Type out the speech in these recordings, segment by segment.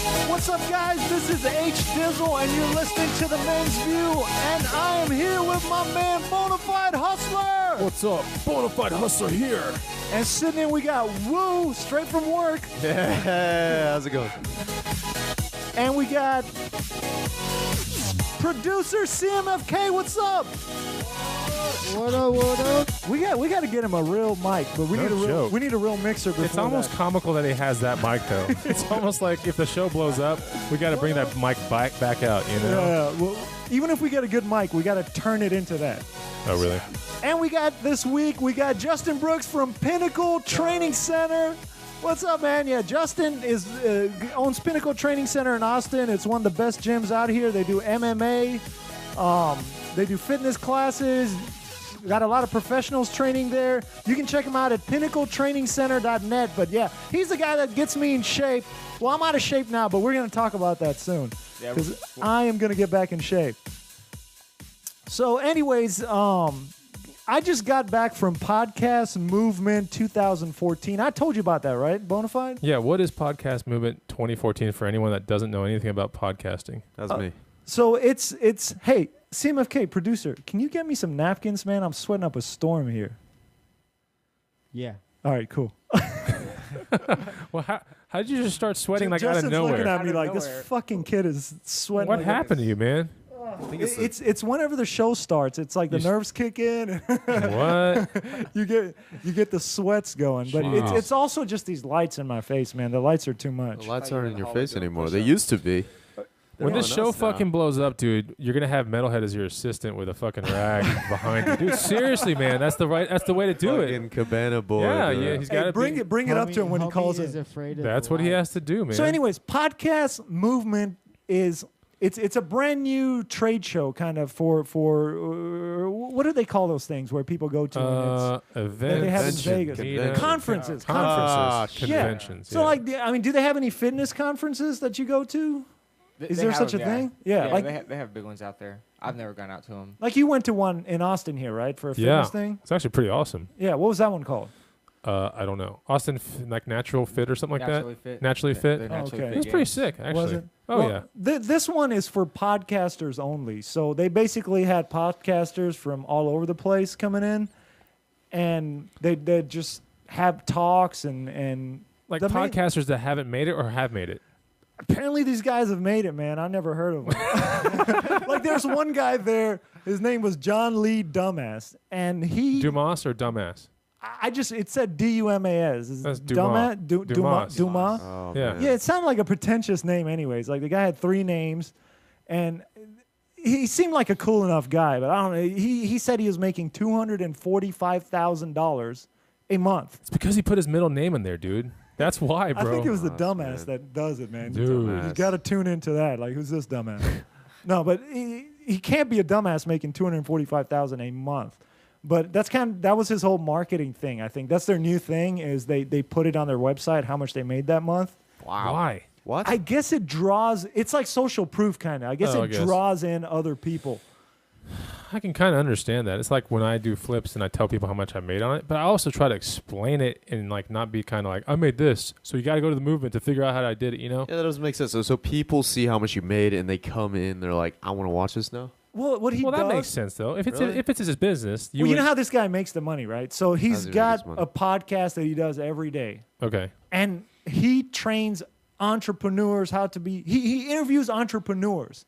What's up, guys? This is H Dizzle, and you're listening to The Men's View, and I am here with my man, Bonafide Hustler. What's up? Bonafide Hustler here. And sitting in, we got Woo, straight from work. Yeah, how's it going? And we got producer CMFK. What's up? What up, what up? We got to get him a real mic, but we need a real mixer before It's almost that. comical that he has that mic, though. It's almost like if the show blows up, we got to bring that mic back out, you know? Yeah, well, even if we get a good mic, we got to turn it into that. Oh, really? And we got we got Justin Brooks from Pinnacle Training Center. What's up, man? Yeah, Justin owns Pinnacle Training Center in Austin. It's one of the best gyms out here. They do MMA. They do fitness classes. Got a lot of professionals training there. You can check him out at pinnacletrainingcenter.net. But yeah, he's the guy that gets me in shape. Well, I'm out of shape now, but we're going to talk about that soon because I am going to get back in shape. So anyways, I just got back from Podcast Movement 2014. I told you about that, right, Bonafide? Yeah, what is Podcast Movement 2014 for anyone that doesn't know anything about podcasting? That's me. So it's hey, CMFK, producer, can you get me some napkins, man? I'm sweating up a storm here. Yeah. All right, cool. Well, how did you just start sweating like out of Justin's nowhere? looking at me Out of like, nowhere. this fucking kid is sweating. What like happened to you, man? I think It's whenever the show starts. It's like the nerves kick in. What? you get the sweats going. But Jeez. it's also just these lights in my face, man. The lights are too much. the lights aren't in your face anymore. They used to be. When They're this on show us now. fucking blows up, dude, you're gonna have Metalhead as your assistant with a fucking rag behind you, dude. Seriously, man, that's the way to do Fucking it. Cabana boy. Yeah, he's got to Bring it up to him when he calls is it. afraid of That's what he has to do, man. So, anyways, Podcast Movement is it's a brand new trade show, kind of for what do they call those things where people go to? And Events. that they have in Convention. Vegas. Convention. Conferences. Conferences. Yeah. Conventions. So, like, I mean, do they have any fitness conferences that you go to? Is there such a thing? Yeah, like they have big ones out there. I've never gone out to them. like you went to one in Austin here, right, for a fitness thing? It's actually pretty awesome. Yeah, what was that one called? I don't know. Austin, like Natural Fit or something like Naturally that? Fit. Naturally Fit? They're naturally Okay. fit It was pretty games. sick, actually. Was it? Oh, Well, yeah. This one is for podcasters only. So they basically had podcasters from all over the place coming in, and they just have talks and Like the main- podcasters that haven't made it or have made it. apparently these guys have made it, man. I never heard of them. Like there's one guy there. His name was John Lee Dumbass, and he Dumas or Dumbass? it said Dumas. Is That's Dumas? Dumas. Dumas. Oh, Yeah. man. Yeah, it sounded like a pretentious name anyways. Like the guy had 3 names and he seemed like a cool enough guy, but I don't know. He said he was making $245,000 a month. It's because he put his middle name in there, dude. That's why, I bro. think it was the That's dumbass good. that does it, man. Dude. You got to tune into that. Like, who's this dumbass? No, but he can't be a dumbass making $245,000 a month. But that was his whole marketing thing. I think that's their new thing is they put it on their website how much they made that month. Wow. Why? What? I guess it draws. It's like social proof kind of. I guess Oh, I it guess. draws in other people. I can kind of understand that. It's like when I do flips and I tell people how much I made on it, but I also try to explain it and like not be kind of like, I made this, so you got to go to the movement to figure out how I did it, you know? Yeah, that doesn't make sense. So people see how much you made and they come in. They're like, I want to watch this now. Well, what he Well, does. that makes sense though. If it's Really? if it's his business, You know how this guy makes the money, right? So he's does he make got his money? a podcast that he does every day, okay. and he trains entrepreneurs how to be. He interviews entrepreneurs,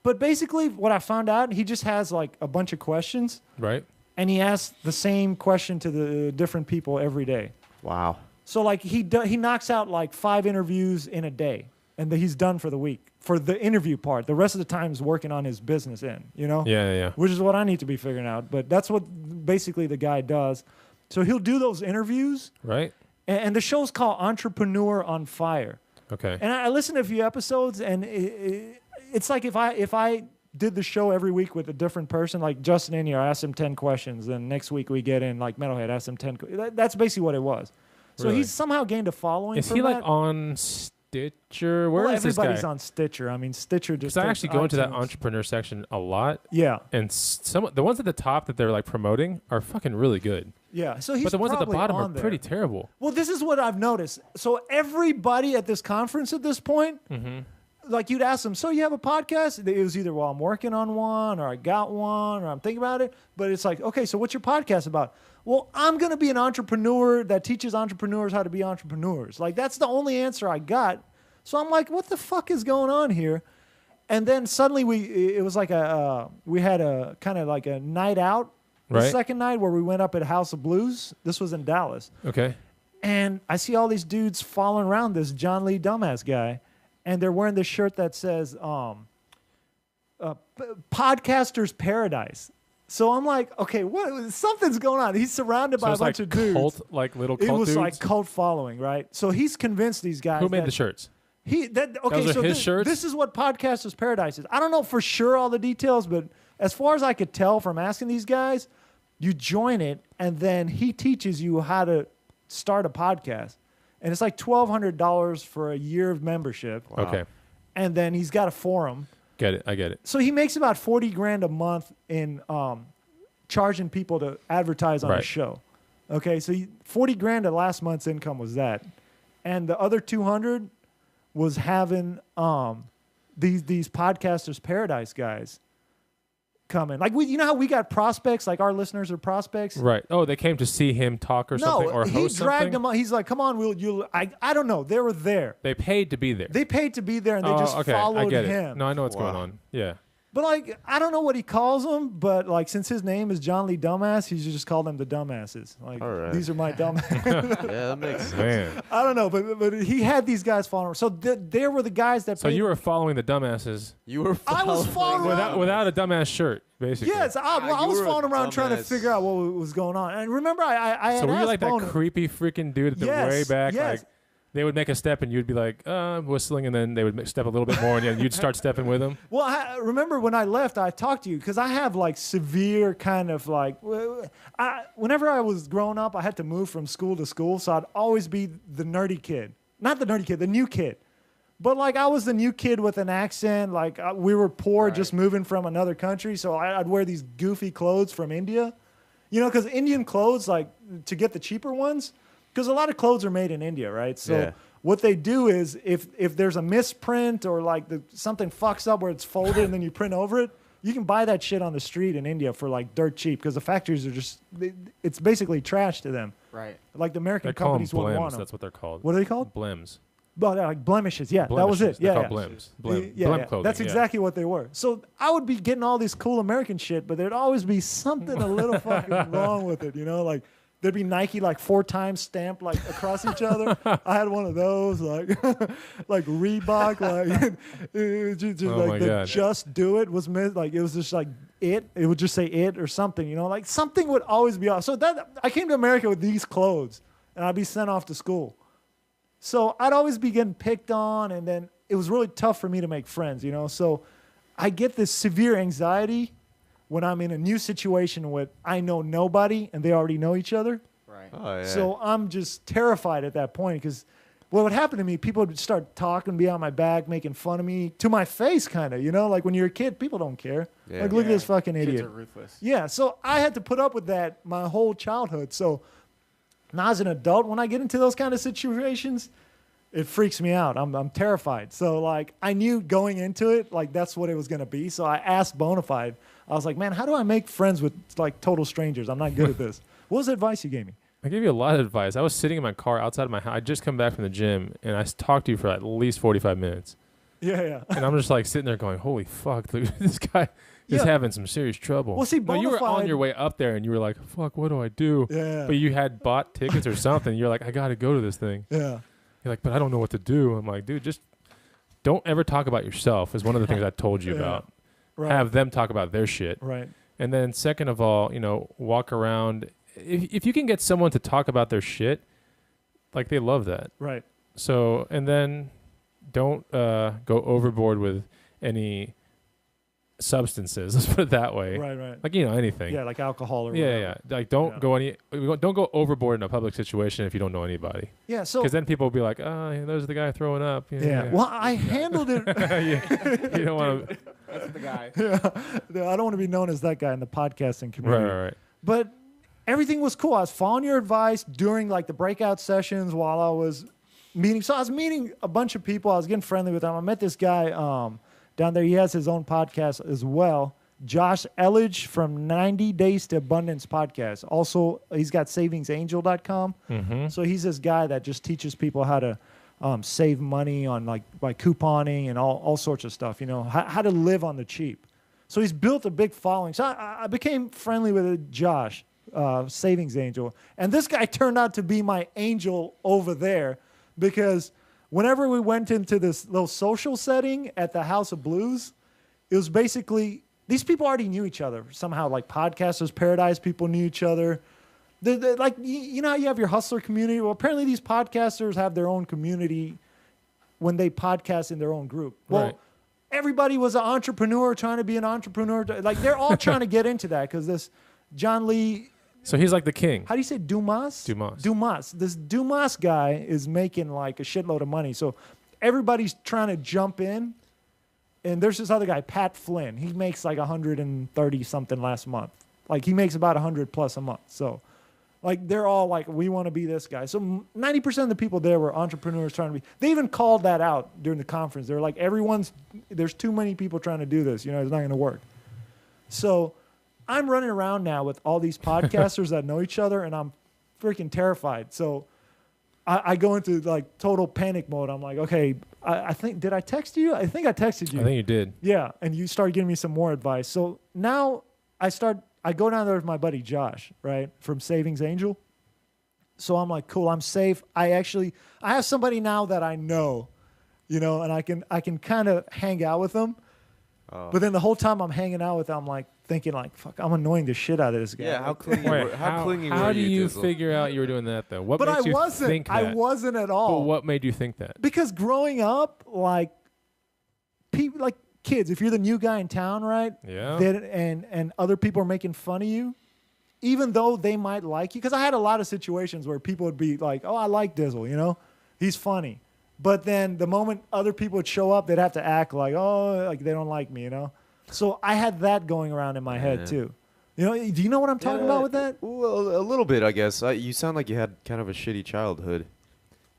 but basically, what I found out, he just has like a bunch of questions, Right? and he asks the same question to the different people every day. Wow. So like he knocks out like 5 interviews in a day, and he's done for the week for the interview part. The rest of the time is working on his business end, you know? Yeah. Which is what I need to be figuring out. But that's what basically the guy does. So he'll do those interviews, Right? and the show's called Entrepreneur on Fire. Okay. And I listened to a few episodes, and it's like if I did the show every week with a different person, like Justin in here, I asked him 10 questions, then next week we get in like Metalhead, ask him 10. That's basically what it was. So Really? he's somehow gained a following. Is from he like that. on Stitcher. Where well, is this everybody's guy? on Stitcher. I mean, Stitcher just. Because I takes actually go into that iTunes. entrepreneur section a lot, Yeah, and the ones at the top that they're like promoting are fucking really good. yeah. So he's But the ones at the probably bottom are on there. pretty terrible. Well, this is what I've noticed. So everybody at this conference at this point, like you'd ask them, so you have a podcast? It was either, well, I'm working on one, or I got one, or I'm thinking about it. But it's like, okay, so what's your podcast about? Well, I'm going to be an entrepreneur that teaches entrepreneurs how to be entrepreneurs. Like, that's the only answer I got. So I'm like, what the fuck is going on here? And then suddenly it was like we had a kind of like a night out the Right. second night where we went up at House of Blues. This was in Dallas. Okay. And I see all these dudes following around this John Lee dumbass guy, and they're wearing this shirt that says "Podcaster's Paradise." So I'm like, okay, what? Something's going on. He's surrounded So by a it's bunch like of dudes. cult, like little It cult was dudes. like cult following, right? So he's convinced these guys. Who made that the shirts? okay, Those are so his shirts? this is what Podcaster's Paradise is. I don't know for sure all the details, but as far as I could tell from asking these guys, you join it, and then he teaches you how to start a podcast. And it's like $1,200 for a year of membership. Okay. And then he's got a forum. Get it. I get it. So he makes about 40 grand a month in charging people to advertise on Right. his show. Okay, so 40 grand of last month's income was that. And the other 200 was having these Podcasters Paradise guys come in. Like, you know how we got prospects, like our listeners are prospects? Right. Oh, they came to see him talk or something or he host dragged something? them on. He's like, come on, I don't know. They were there. They paid to be there. They paid to be there, and they oh, just okay. followed I get him. it. No, I know what's Wow. going on. Yeah. But like, I don't know what he calls them, but like, since his name is John Lee Dumbass, he should just call them the dumbasses. Like, All right. these are my dumbasses. Yeah, that makes sense. Man. I don't know, but he had these guys following. So there were the guys that. So you were following the dumbasses You were I was following without a dumbass shirt, basically. Yes, I you was were a following around trying to dumbass. figure out what was going on. And remember, I had So were you asked like that Bono- creepy freaking dude at the Yes, way back? yes. Like they would make a step and you'd be like, whistling, and then they would step a little bit more, and then you'd start stepping with them. Well, I remember when I left, I talked to you because I have like severe kind of like. Whenever I was growing up, I had to move from school to school, so I'd always be the nerdy kid, not the nerdy kid, the new kid. But like I was the new kid with an accent. Like we were poor, Right. just moving from another country, so I'd wear these goofy clothes from India. You know, because Indian clothes, like to get the cheaper ones, because a lot of clothes are made in India, right? So Yeah. what they do is if there's a misprint or like something fucks up where it's folded and then you print over it, you can buy that shit on the street in India for like dirt cheap because the factories are just, it's basically trash to them. Right. Like the American They call them companies wouldn't want blems. them. That's what they're called. What are they called? Blems. Well, like blemishes. Yeah, that was it. Blemishes. They're Yeah, called yeah. blems. Blem Yeah. clothing. That's yeah. exactly what they were. So I would be getting all this cool American shit, but there'd always be something a little fucking wrong with it, you know? Like there'd be Nike like 4 times stamped like across each other. I had one of those, like like Reebok, like it was just Oh like my the God. Just Do It was like it was just like it would just say it or something, you know? Like something would always be off. So that I came to America with these clothes and I'd be sent off to school. So I'd always be getting picked on, and then it was really tough for me to make friends, you know? So I get this severe anxiety when I'm in a new situation with I know nobody and they already know each other. Right. Oh, yeah. So I'm just terrified at that point because what would happen to me, people would start talking, be on my back, making fun of me to my face, kind of, you know? Like when you're a kid, people don't care. Yeah. Like, look at this fucking Kids idiot. are ruthless. Yeah, so I had to put up with that my whole childhood. So now as an adult, when I get into those kind of situations, it freaks me out. I'm terrified. So like I knew going into it, like that's what it was gonna be. So I asked Bonafide. I was like, man, how do I make friends with like total strangers? I'm not good at this. What was the advice you gave me? I gave you a lot of advice. I was sitting in my car outside of my house. I just come back from the gym, and I talked to you for at least 45 minutes. Yeah. And I'm just like sitting there going, holy fuck, look, this guy is Yeah. having some serious trouble. Well, see, no, you were on Bonafide- your way up there, and you were like, fuck, what do I do? Yeah. But you had bought tickets or something. You're like, I got to go to this thing. Yeah. You're like, but I don't know what to do. I'm like, dude, just don't ever talk about yourself is one of the things I told you Yeah. about. Right. Have them talk about their shit. Right. And then second of all, you know, walk around. If you can get someone to talk about their shit, like they love that. Right. So, and then don't go overboard with any substances. Let's put it that way. Right. Like anything. Yeah, like alcohol or Yeah, whatever. yeah. Like don't Yeah. don't go overboard in a public situation if you don't know anybody. Yeah, so Because then people will be like, oh, yeah, there's the guy throwing up. yeah. Well, I handled it. Yeah. You don't want to. That's the guy. Yeah, I don't want to be known as that guy in the podcasting community. Right. But everything was cool. I was following your advice during like the breakout sessions while I was meeting. So I was meeting a bunch of people. I was getting friendly with them. I met this guy down there. He has his own podcast as well. Josh Elledge from 90 Days to Abundance podcast. Also, he's got savingsangel.com. Mm-hmm. So he's this guy that just teaches people how to save money on like by couponing and all sorts of stuff, how to live on the cheap. So he's built a big following. So I became friendly with Josh, Savings Angel. And this guy turned out to be my angel over there because whenever we went into this little social setting at the House of Blues, it was basically, these people already knew each other somehow, like Podcasters Paradise people knew each other. They're like, you know how you have your hustler community? Well, apparently these podcasters have their own community when they podcast in their own group. Well, Right. everybody was an entrepreneur trying to be an entrepreneur. Like, they're all trying to get into that because this John Lee, So he's like the king. how do you say Dumas? Dumas. This Dumas guy is making like a shitload of money. So everybody's trying to jump in. And there's this other guy, Pat Flynn. He makes like 130 something last month. Like he makes about 100 plus a month. So like they're all like, we want to be this guy. So 90% of the people there were entrepreneurs trying to be. They even called that out during the conference. They're like, there's too many people trying to do this. It's not going to work. So I'm running around now with all these podcasters that know each other, and I'm freaking terrified. So I go into like total panic mode. I'm like, okay, I think, did I text you? I think I texted you. I think you did. Yeah, and you started giving me some more advice. So now I go down there with my buddy Josh, right, from Savings Angel. So I'm like, cool, I'm safe. I have somebody now that I know, and I can kind of hang out with them. But then the whole time I'm hanging out with them, I'm like thinking like, fuck, I'm annoying the shit out of this guy. Yeah, how clingy Wait, were, how clingy how were do you? you Dizzle? figure out you were doing that though? What But makes I you wasn't. think that? I wasn't at all. But what made you think that? Because growing up, like people, like kids, if you're the new guy in town, right? Yeah. And other people are making fun of you, even though they might like you. Because I had a lot of situations where people would be like, "Oh, I like Dizzle, he's funny," but then the moment other people would show up, they'd have to act like, "Oh, like they don't like me," So I had that going around in my head too. Do you know what I'm talking about with that? Well, a little bit, I guess. You sound like you had kind of a shitty childhood.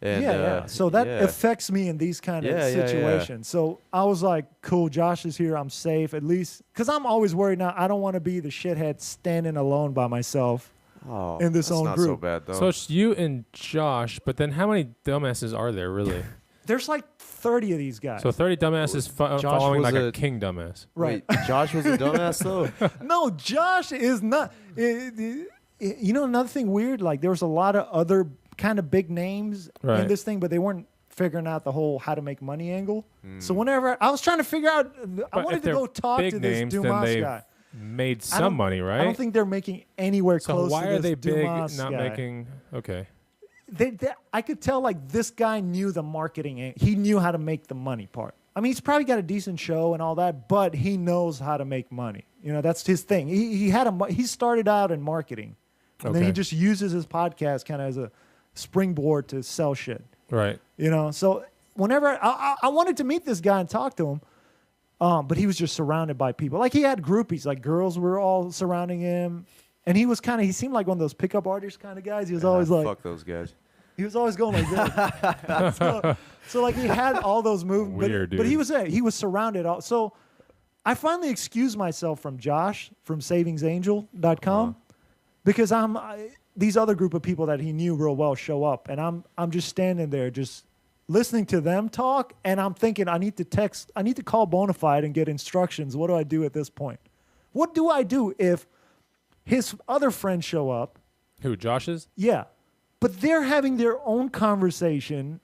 And, Yeah. So that yeah. affects me in these kind of Yeah. situations. So I was like, cool, Josh is here. I'm safe, at least. Because I'm always worried now. I don't want to be the shithead standing alone by myself Oh, in this that's own not group. so bad, though. So it's you and Josh, but then how many dumbasses are there really? There's like 30 of these guys. So 30 dumbasses Josh following was like a a- king dumbass. Right. Wait, Josh was a dumbass, though? No, Josh is not. Another thing weird, like there was a lot of other kind of big names in Right. this thing, but they weren't figuring out the whole how to make money angle. So whenever I was trying to figure out, I But wanted if to they're go talk big to this names, then Dumas they've guy. Made I some don't- money, right? I don't think they're making anywhere so close why to are this they big, Dumas not guy. making... Okay. I could tell like this guy knew the marketing. He knew how to make the money part. I mean, he's probably got a decent show and all that, but he knows how to make money. That's his thing. He started out in marketing, and then he Okay. just uses his podcast kind of as a springboard to sell shit. Right. So whenever I wanted to meet this guy and talk to him, but he was just surrounded by people. Like he had groupies, like girls were all surrounding him, and he seemed like one of those pickup artist kind of guys. He was always like, Fuck those guys. he was always going like this. so like he had all those movements, Weird, but he dude. he was surrounded. So I finally excused myself from Josh from savingsangel.com because these other group of people that he knew real well show up, and I'm just standing there just listening to them talk, and I'm thinking I need to call Bonafide and get instructions. What do I do at this point? What do I do if his other friends show up? Who, Josh's? Yeah. But they're having their own conversation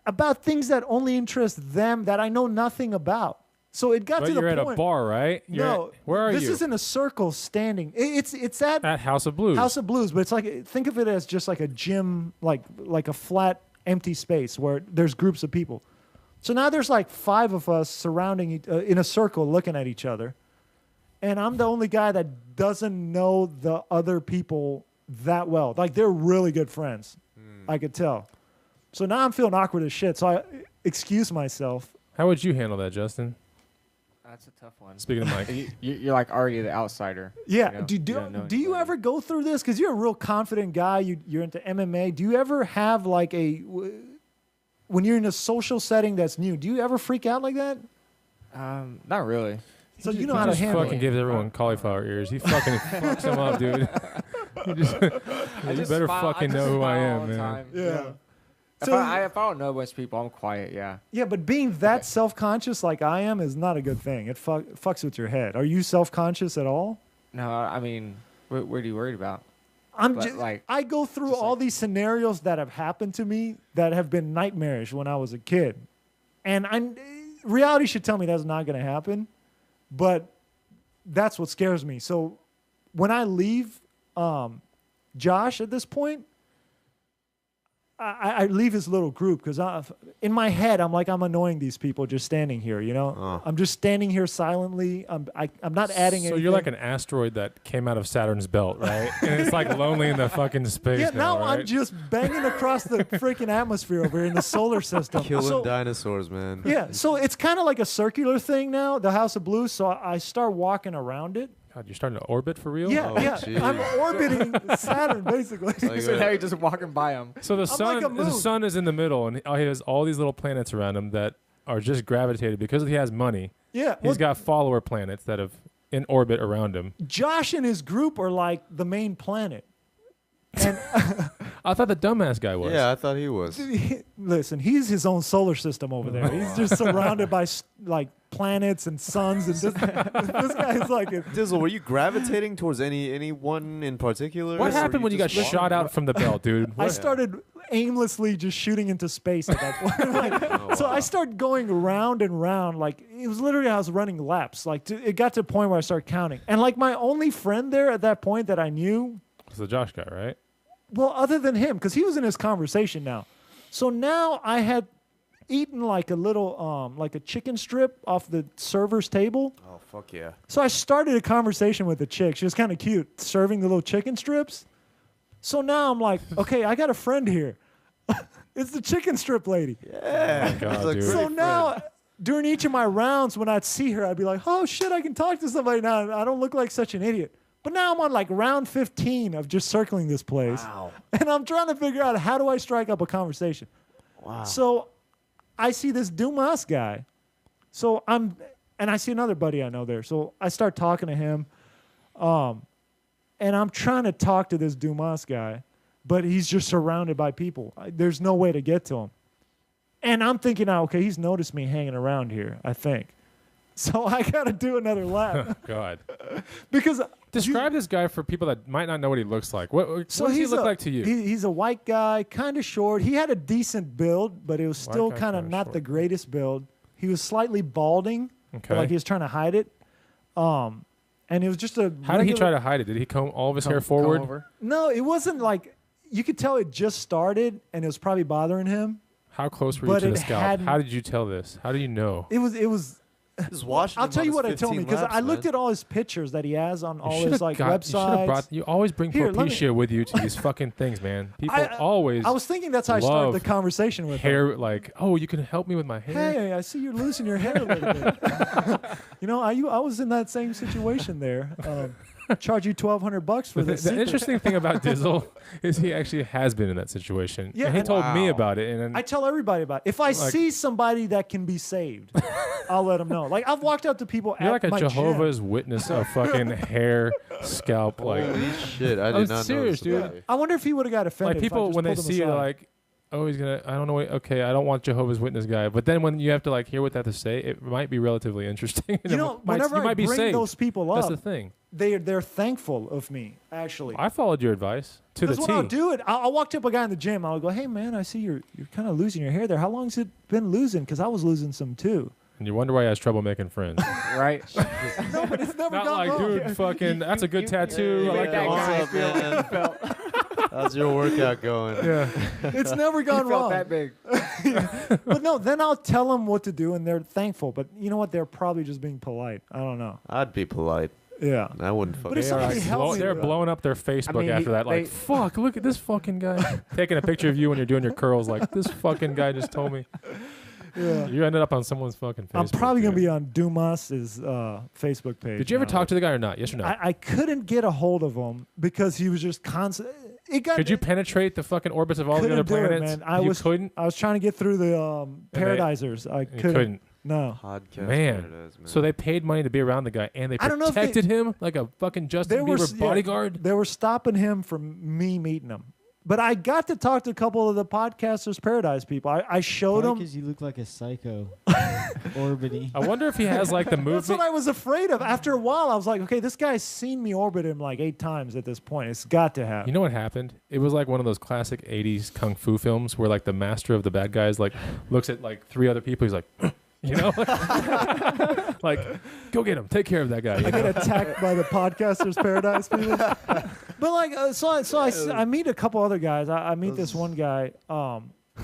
about things that only interest them that I know nothing about. So it got But to the you're point. at a bar, right? No. Where are this you? This is in a circle standing. It's at At House of Blues. House of Blues, but it's like, think of it as just like a gym, like a flat, empty space where there's groups of people. So now there's like 5 of us surrounding in a circle looking at each other. and I'm the only guy that doesn't know the other people that well. Like they're really good friends. I could tell. So now I'm feeling awkward as shit. So I excuse myself. How would you handle that, Justin? That's a tough one. Speaking of Mike. You're like already the outsider. Yeah. You know, do you don't know do you anybody. ever go through this? Because you're a real confident guy. You're into MMA. Do you ever have like when you're in a social setting that's new, do you ever freak out like that? Not really. So you He know how to just handle fucking it. gives everyone cauliflower ears. He fucking fucks them up, dude. You better fucking know who I am, man. Yeah. If So- I don't know a bunch of people, I'm quiet. Yeah. Yeah, but being that self-conscious like I am is not a good thing. It fucks with your head. Are you self-conscious at all? No, I mean, what are you worried about? But, like, I go through all these scenarios that have happened to me that have been nightmarish when I was a kid. And reality should tell me that's not going to happen, but that's what scares me. So when I leave Josh at this point, I leave his little group because in my head, I'm like, I'm annoying these people just standing here, you know? I'm just standing here silently. I'm not adding anything. So you're like an asteroid that came out of Saturn's belt, right? And it's like lonely in the fucking space Yeah, now right? I'm just banging across the freaking atmosphere over here in the solar system. Killing dinosaurs, man. Yeah, so it's kind of like a circular thing now, the House of Blues. So I start walking around it. God, you're starting to orbit for real? Yeah, Oh, yeah. geez. I'm orbiting Saturn, basically. Like, so now you're just walking by them. So the like a moon. sun is in the middle, and he has all these little planets around him that are just gravitated because he has money. Yeah, He's got follower planets that have in orbit around him. Josh and his group are like the main planet. And I thought the dumbass guy was. Yeah, I thought he was. listen, he's his own solar system over there. He's just surrounded by like planets and suns, and this guy's like Dizzle, were you gravitating towards anyone in particular? What Or happened you when you got just shot out from the belt, dude? I What? started aimlessly just shooting into space at that point. Like, So I started going round and round. Like it was literally I was running laps. Like it got to a point where I started counting. And like my only friend there at that point that I knew, It's the Josh guy, right? well, other than him, because he was in his conversation now. So now I had eaten like a little like a chicken strip off the server's table. Oh, fuck yeah. So I started a conversation with the chick. She was kind of cute, serving the little chicken strips. So now I'm like, okay, I got a friend here. It's the chicken strip lady. Yeah. God, He's a dude. great So now, friend. during each of my rounds, when I'd see her, I'd be like, oh shit, I can talk to somebody now. I don't look like such an idiot. But now I'm on like round 15 of just circling this place. Wow. And I'm trying to figure out how do I strike up a conversation. Wow. So I see this Dumas guy. And I see another buddy I know there. So I start talking to him. And I'm trying to talk to this Dumas guy, but he's just surrounded by people. There's no way to get to him. And I'm thinking, okay, he's noticed me hanging around here, I think. So I got to do another lap. God. Because Describe this guy for people that might not know what he looks like. What does he he's look like to you? He's a white guy, kind of short. He had a decent build, but it was White still guy, kind of kinda not short. the greatest build. He was slightly balding, Okay. like he was trying to hide it. And it was just a How did he regular- try to hide it? Did he comb all of his hair forward? Over. No, it wasn't like you could tell it just started, and it was probably bothering him. How close were you But to the it scalp? hadn't- How did you tell this? How do you know? It was. Just watching I'll him tell on you his what it told me 15 because laps, I looked man. at all his pictures that he has on all should've his like you should've websites. you always bring Here, let me- Propecia with you to these fucking things, man. People I- always I was thinking that's how I started love the conversation with him. hair like, oh, you can help me with my hair. Hey, I see you're losing your hair a little bit. You know, I was in that same situation there. Charge you $1,200 for But this. the interesting thing about Dizzle is he actually has been in that situation. Yeah, and he and- told me Wow. about it. And then I tell everybody about it. If I see somebody that can be saved, I'll let them know. Like I've walked up to people you're at like a my Jehovah's gym. Witness of fucking hair, scalp, like Holy shit, I I'm did not serious, know. dude. I wonder if he would have got offended. like if I people just when they pulled him see it, they're aside. like, oh, he's gonna. I don't know. Okay, I don't want Jehovah's Witness guy. But then when you have to like hear what they have to say, it might be relatively interesting. you know, whenever you I might be bring saved. those people That's up, the thing. they're thankful of me. Actually, I followed your advice to the Because T. when I'll do it, I'll walk up a guy in the gym. I'll go, "Hey man, I see you're kind of losing your hair there. How long's it been losing? Because I was losing some too." And you wonder why he has trouble making friends. Right? No, but it's never Not gone like, wrong. dude, fucking, that's a good tattoo. you I made like that that guy one. feel What's up, man? How's your workout going? Yeah. It's never You gone felt wrong. that big. But no, then I'll tell them what to do, and they're thankful. But you know what? They're probably just being polite. I don't know. I'd be polite. Yeah. I wouldn't But fucking. if somebody helped me They're with blowing up their Facebook mean, after that. Like, they- fuck, look at this fucking guy. Taking a picture of you when you're doing your curls. Like, this fucking guy just told me. Yeah. You ended up on someone's fucking Facebook. I'm probably going to dude. be on Dumas's Facebook page. Did you ever now. talk to the guy or not? Yes or no? I couldn't get a hold of him because he was just constant. It got. Could you penetrate the fucking orbits of all the couldn't other do it, planets? man. I you was couldn't. I was trying to get through the they- Paradisers. I You couldn't. couldn't. No. Podcast Man. Paradise, man. So they paid money to be around the guy, and they I don't know if they- protected him like a fucking Justin Bieber bodyguard. They were stopping him from me meeting him. But I got to talk to a couple of the Podcasters Paradise people. I showed them. Because you look like a psycho. Orbiting. I wonder if he has like the That's movement. what I was afraid of. After a while, I was like, okay, this guy's seen me orbit him like 8 times at this point. It's got to happen. You know what happened? It was like one of those classic 80s kung fu films where like the master of the bad guys like looks at like 3 other people. He's like, you know, like go get him, take care of that guy. You I know? get attacked by the Podcasters Paradise people. But like, I meet a couple other guys. I meet this one guy.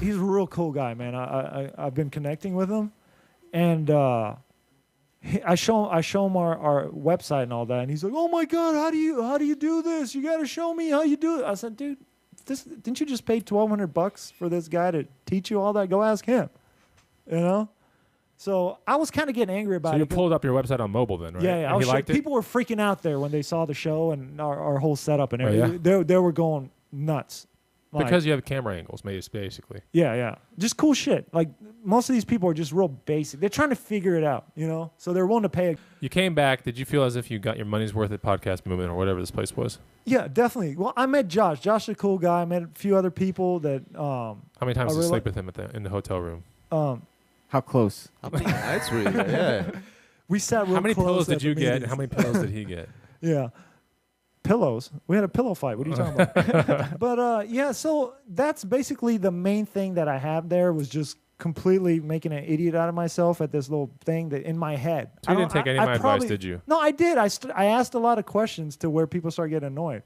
He's a real cool guy, man. I've been connecting with him, and I show him our website and all that, and he's like, "Oh my God, how do you do this? You got to show me how you do it." I said, "Dude, didn't you just pay $1,200 for this guy to teach you all that? Go ask him." You know. So I was kind of getting angry about So it. you 'cause- pulled up your website on mobile then, right? Yeah, And I was he liked it? people were freaking out there when they saw the show and our whole setup and Oh, everything. They were going nuts. Like, Because you have camera angles, basically. yeah, just cool shit. Like most of these people are just real basic. They're trying to figure it out, you know. So they're willing to pay. You came back. Did you feel as if you got your money's worth at Podcast Movement or whatever this place was? Yeah, definitely. Well, I met Josh. Josh is a cool guy. I met a few other people that. How many times I did you really- sleep with him in the hotel room? How close? How many nights were you there? Yeah. We sat real How many close pillows at did the you get? And meetings. how many pillows did he get? Yeah. Pillows. We had a pillow fight. What are you talking about? But yeah, so that's basically the main thing that I have there was just completely making an idiot out of myself at this little thing that in my head. So you didn't take any of my advice, did you? No, I did. I asked a lot of questions to where people start getting annoyed.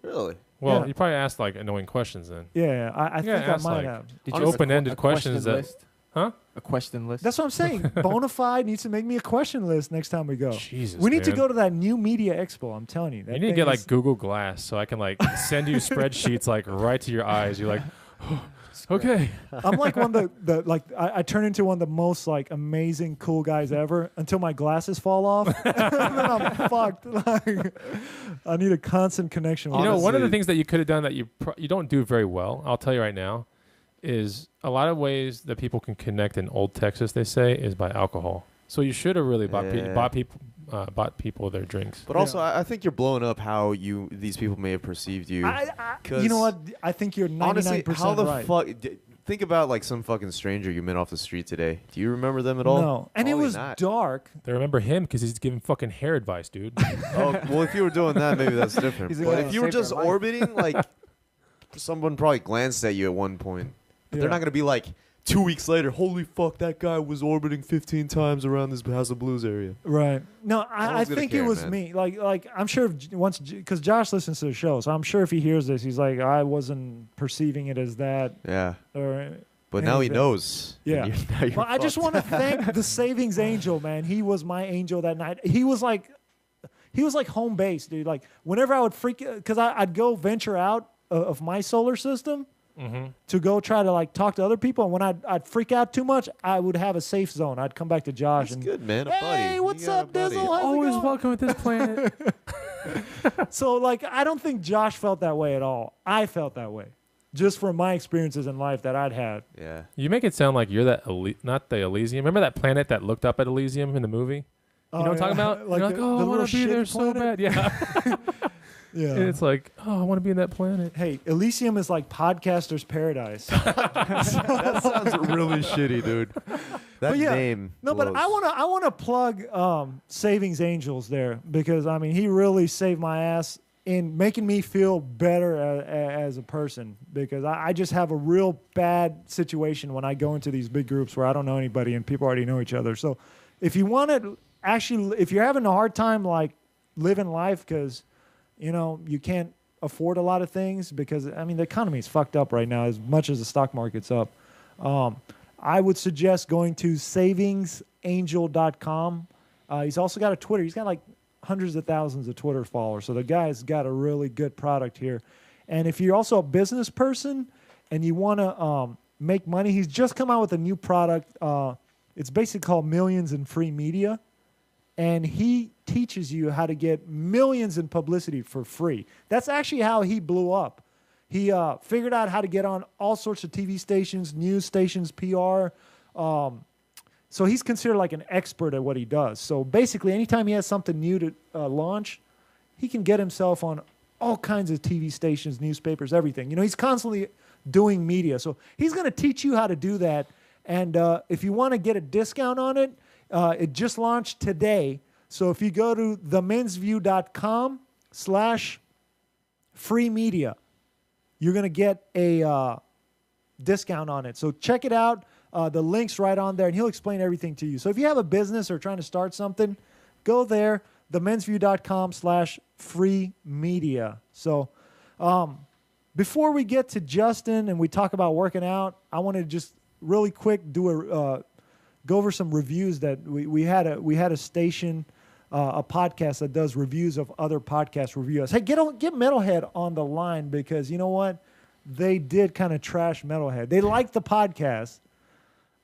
Really? Well, Yeah. you probably asked like annoying questions then. Yeah, I Yeah, think I ask, might like- have. Did Honestly, open-ended a question questions that- list? Huh? A question list. That's what I'm saying. Bonafide needs to make me a question list next time we go. Jesus, We need to man. go to that new media expo. I'm telling you. That You need to thing get like is- Google Glass so I can like send you spreadsheets like right to your eyes. You're like, okay. I'm like one of the like I turn into one of the most like amazing cool guys ever until my glasses fall off. And then I'm fucked. Like, I need a constant connection with You know, one of the Honestly- things that you could have done that you don't do very well, I'll tell you right now, is a lot of ways that people can connect in Old Texas. They say is by alcohol. So you should have really Yeah. bought people their drinks. But also, I think you're blowing up how these people may have perceived you. you know what? I think you're 99% Honestly, how the right. fuck? Think about like some fucking stranger you met off the street today. Do you remember them at all? No, and it Probably was not. dark. They remember him because he's giving fucking hair advice, dude. Oh, well, if you were doing that, maybe that's different. He's the But guy if that you were saved their just life. orbiting, like someone probably glanced at you at one point. But they're Yeah. not gonna be like 2 weeks later. Holy fuck, that guy was orbiting 15 times around this House of Blues area. Right. No, No I one's gonna think care, it was man. me. Like I'm sure if once because Josh listens to the show, so I'm sure if he hears this, he's like, I wasn't perceiving it as that. Yeah. Or But now he anything. knows. Yeah. And now you're Well, I just fucked. want to thank the Savings Angel, man. He was my angel that night. He was like home base, dude. Like whenever I would freak, because I'd go venture out of my solar system to go try to like talk to other people, and when I'd freak out too much, I would have a safe zone. I'd come back to Josh That's and good, man. A buddy. hey, You what's got a up, buddy. Dizzle? How's it Always going? welcome at this planet. So like I don't think Josh felt that way at all. I felt that way. Just from my experiences in life that I'd had. Yeah. You make it sound like you're that not the Elysium. Remember that planet that looked up at Elysium in the movie? You know what I'm talking about? Like You're like, oh, I want to be there shitty so planet? bad. Yeah. Yeah. And it's like, oh, I want to be in that planet. Hey, Elysium is like podcaster's paradise. That sounds really shitty, dude. That But yeah, name. No, but I blows. want to plug Savings Angels there because I mean he really saved my ass in making me feel better as a person because I just have a real bad situation when I go into these big groups where I don't know anybody and people already know each other. So if you want to actually, if you're having a hard time like living life because you know you can't afford a lot of things because I mean the economy is fucked up right now as much as the stock market's up. I would suggest going to savingsangel.com. He's also got a Twitter. He's got like hundreds of thousands of Twitter followers. So the guy's got a really good product here. And if you're also a business person and you want to make money, he's just come out with a new product. It's basically called Millions in Free Media. And he teaches you how to get millions in publicity for free. That's actually how he blew up. He figured out how to get on all sorts of TV stations, news stations, PR. So he's considered like an expert at what he does. So basically, anytime he has something new to launch, he can get himself on all kinds of TV stations, newspapers, everything. You know, he's constantly doing media. So he's going to teach you how to do that. And if you want to get a discount on it, it just launched today. So if you go to themensview.com/free media, you're going to get a discount on it. So check it out. The link's right on there, and he'll explain everything to you. So if you have a business or trying to start something, go there, themensview.com/free media. So before we get to Justin and we talk about working out, I want to just really quick go over some reviews that we had a station, a podcast that does reviews of other podcast reviewers. Hey, get Metalhead on the line, because you know what? They did kind of trash Metalhead. They liked the podcast.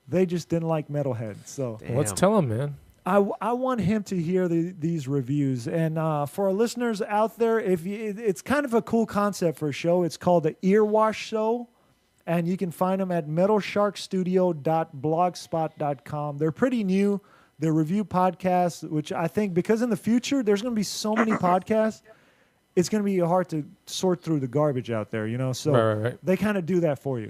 They just didn't like Metalhead. So let's tell him, man. I want him to hear these reviews. And for our listeners out there, it's kind of a cool concept for a show. It's called the Earwash Show. And you can find them at metalsharkstudio.blogspot.com. They're pretty new. They're review podcasts, which I think, because in the future there's going to be so many podcasts, it's going to be hard to sort through the garbage out there, you know? So right. They kind of do that for you.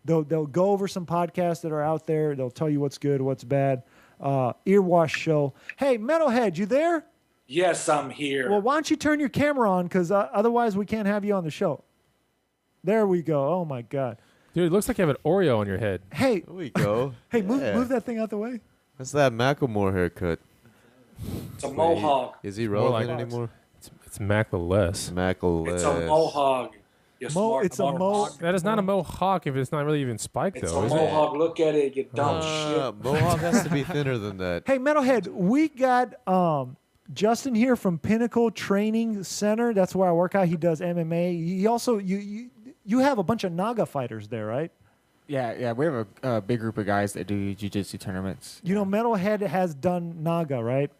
They'll go over some podcasts that are out there. They'll tell you what's good, what's bad. Earwash Show. Hey, Metalhead, you there? Yes, I'm here. Well, why don't you turn your camera on, because otherwise we can't have you on the show. There we go. Oh, my God. Dude, it looks like you have an Oreo on your head. Hey. There we go. Hey, Yeah. move that thing out the way. That's that Macklemore haircut. It's a mohawk. Is he more relevant like- anymore? It's Mackle-less. Mackle. It's a mohawk. You smart It's a mohawk. That is not a mohawk if it's not really even spiked, It's though, a is it? mohawk. Look at it, you dumb shit. Mohawk has to be thinner than that. Hey, Metalhead, we got Justin here from Pinnacle Training Center. That's where I work out. He does MMA. He also you have a bunch of Naga fighters there, right? Yeah. We have a big group of guys that do jiu-jitsu tournaments. You know, Metalhead has done Naga, right?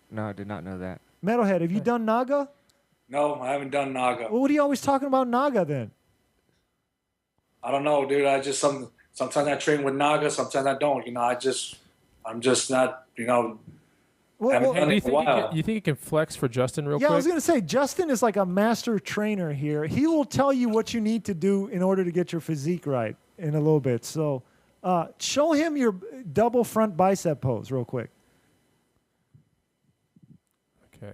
No, I did not know that. Metalhead, have you done Naga? No, I haven't done Naga. Well, what are you always talking about Naga then? I don't know, dude. Sometimes I train with Naga, sometimes I don't. You know, I'm just not, you know, haven't done Do it in a while. you think you can flex for Justin real Yeah, quick? I was going to say, Justin is like a master trainer here. He will tell you what you need to do in order to get your physique right in a little bit. So show him your double front bicep pose real quick. Okay.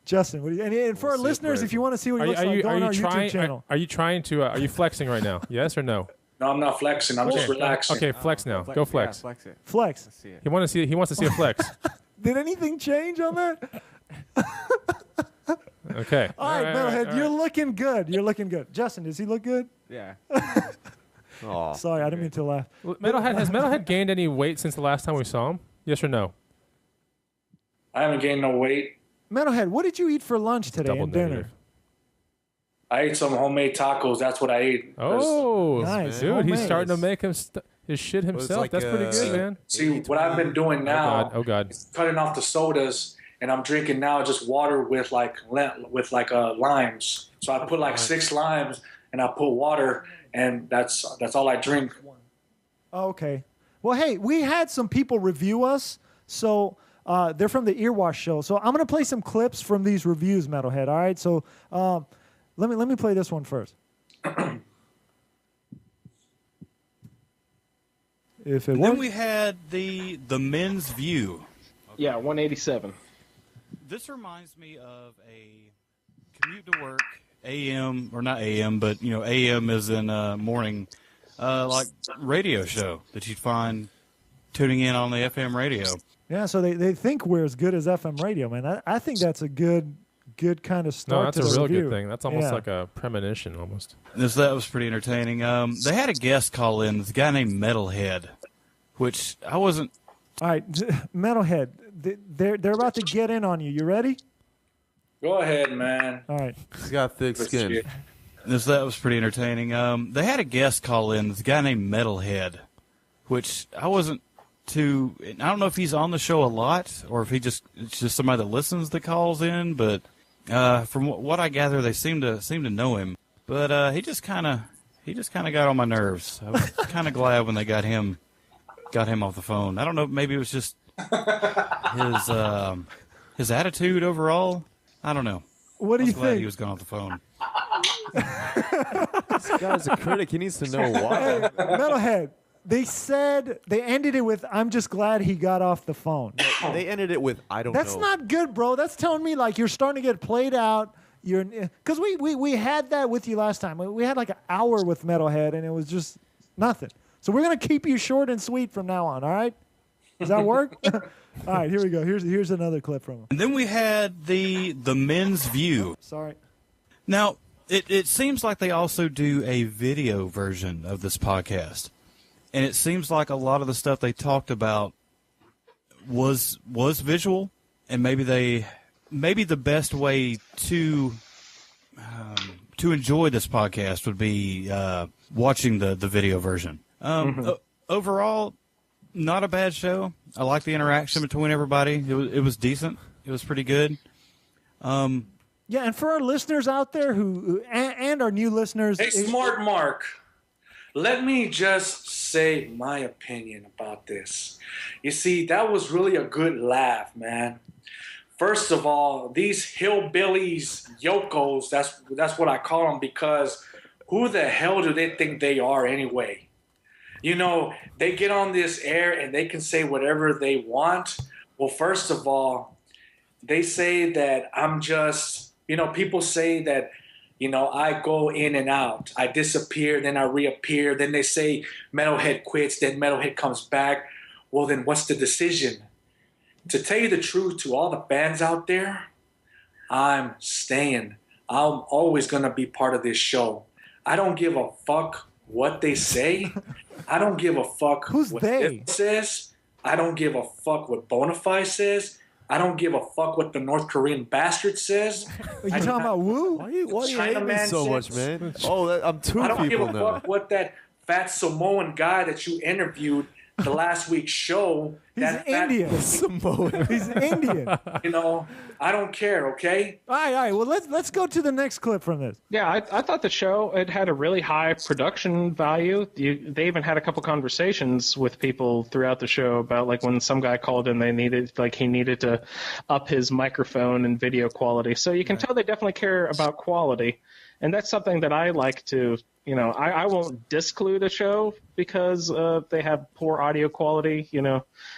Justin, and for our see it listeners, if you want to see what he looks like, go on our YouTube channel. Are you trying to? Are you flexing right now? Yes or no? No, I'm not flexing. I'm just relaxing. Okay, flex now. Go flex. Yeah, flex it. Flex. Let's see it. He wants to see a flex. Did anything change on that? Okay. All right, Metalhead, you're looking good. You're looking good. Justin, does he look good? Yeah. Aw. Sorry, I didn't mean to laugh. Has Metalhead gained any weight since the last time we saw him? Yes or no? I haven't gained no weight. Metalhead, what did you eat for lunch today Double and dinner? negative. I ate some homemade tacos. That's what I ate. Oh, Nice. dude, he's Homemade. starting to make his shit himself. like, That's pretty good, man. See, what I've been doing now Oh God. is cutting off the sodas, and I'm drinking now just water with limes. So I put like 6 limes, and I put water, and that's all I drink. Oh, okay. Well, hey, we had some people review us, so they're from the Earwash Show. So I'm going to play some clips from these reviews, Metalhead. All right, so let me play this one first. If it Then works. we had the men's view. Yeah, 187. This reminds me of a commute to work, AM or not AM, but you know AM is in morning, like radio show that you'd find tuning in on the FM radio. Yeah, so they think we're as good as FM radio, man. I think that's a good kind of start. No, that's to a the real review. good thing. That's almost Yeah. like a premonition, almost. That was pretty entertaining. They had a guest call in, this guy named Metalhead, which I wasn't All right, Metalhead, they're about to get in on you. You ready? Go ahead, man. All right. He's got thick skin. That was pretty entertaining. They had a guest call in, this guy named Metalhead, which I wasn't too. I don't know if he's on the show a lot or if it's just somebody that listens that calls in. But from what I gather, they seem to know him. But he just kind of got on my nerves. I was kind of glad when they got him off the phone. I don't know, maybe it was just his attitude overall. I don't know. What do you glad think? He was gone off the phone. This guy's a critic. He needs to know why. Metalhead, they ended it with, I'm just glad he got off the phone. They ended it with, I don't know. That's not good, bro. That's telling me like you're starting to get played out. Because we had that with you last time. We had like an hour with Metalhead, and it was just nothing. So we're going to keep you short and sweet from now on, all right? Does that work? All right, here we go. Here's another clip from him. And then we had the men's view. Sorry. Now, it seems like they also do a video version of this podcast. And it seems like a lot of the stuff they talked about was visual, and maybe the best way to enjoy this podcast would be watching the video version. Overall, not a bad show. I like the interaction between everybody. It was decent. It was pretty good. Yeah, and for our listeners out there and our new listeners. Hey, Smart Mark, let me just say my opinion about this. You see, that was really a good laugh, man. First of all, these hillbillies, yokos, that's what I call them, because who the hell do they think they are anyway? You know, they get on this air and they can say whatever they want. Well, first of all, they say that I'm just, people say that, I go in and out. I disappear, then I reappear. Then they say Metalhead quits, then Metalhead comes back. Well, then what's the decision? To tell you the truth, to all the fans out there, I'm staying. I'm always going to be part of this show. I don't give a fuck what they say. I don't give a fuck Who's what they? it says. I don't give a fuck what Bonafide says. I don't give a fuck what the North Korean bastard says. You talking about Woo? Why you China hate me man so says. much, man? Oh, I'm two I don't give people a now. fuck what that fat Samoan guy that you interviewed the last week's show. He's Indian. Samoan. He's Indian. I don't care, okay? All right. Well, let's go to the next clip from this. Yeah, I thought the show, it had a really high production value. They even had a couple conversations with people throughout the show about like when some guy called in, he needed to up his microphone and video quality. So you can tell they definitely care about quality. And that's something that I like to, I won't disclude a show because they have poor audio quality,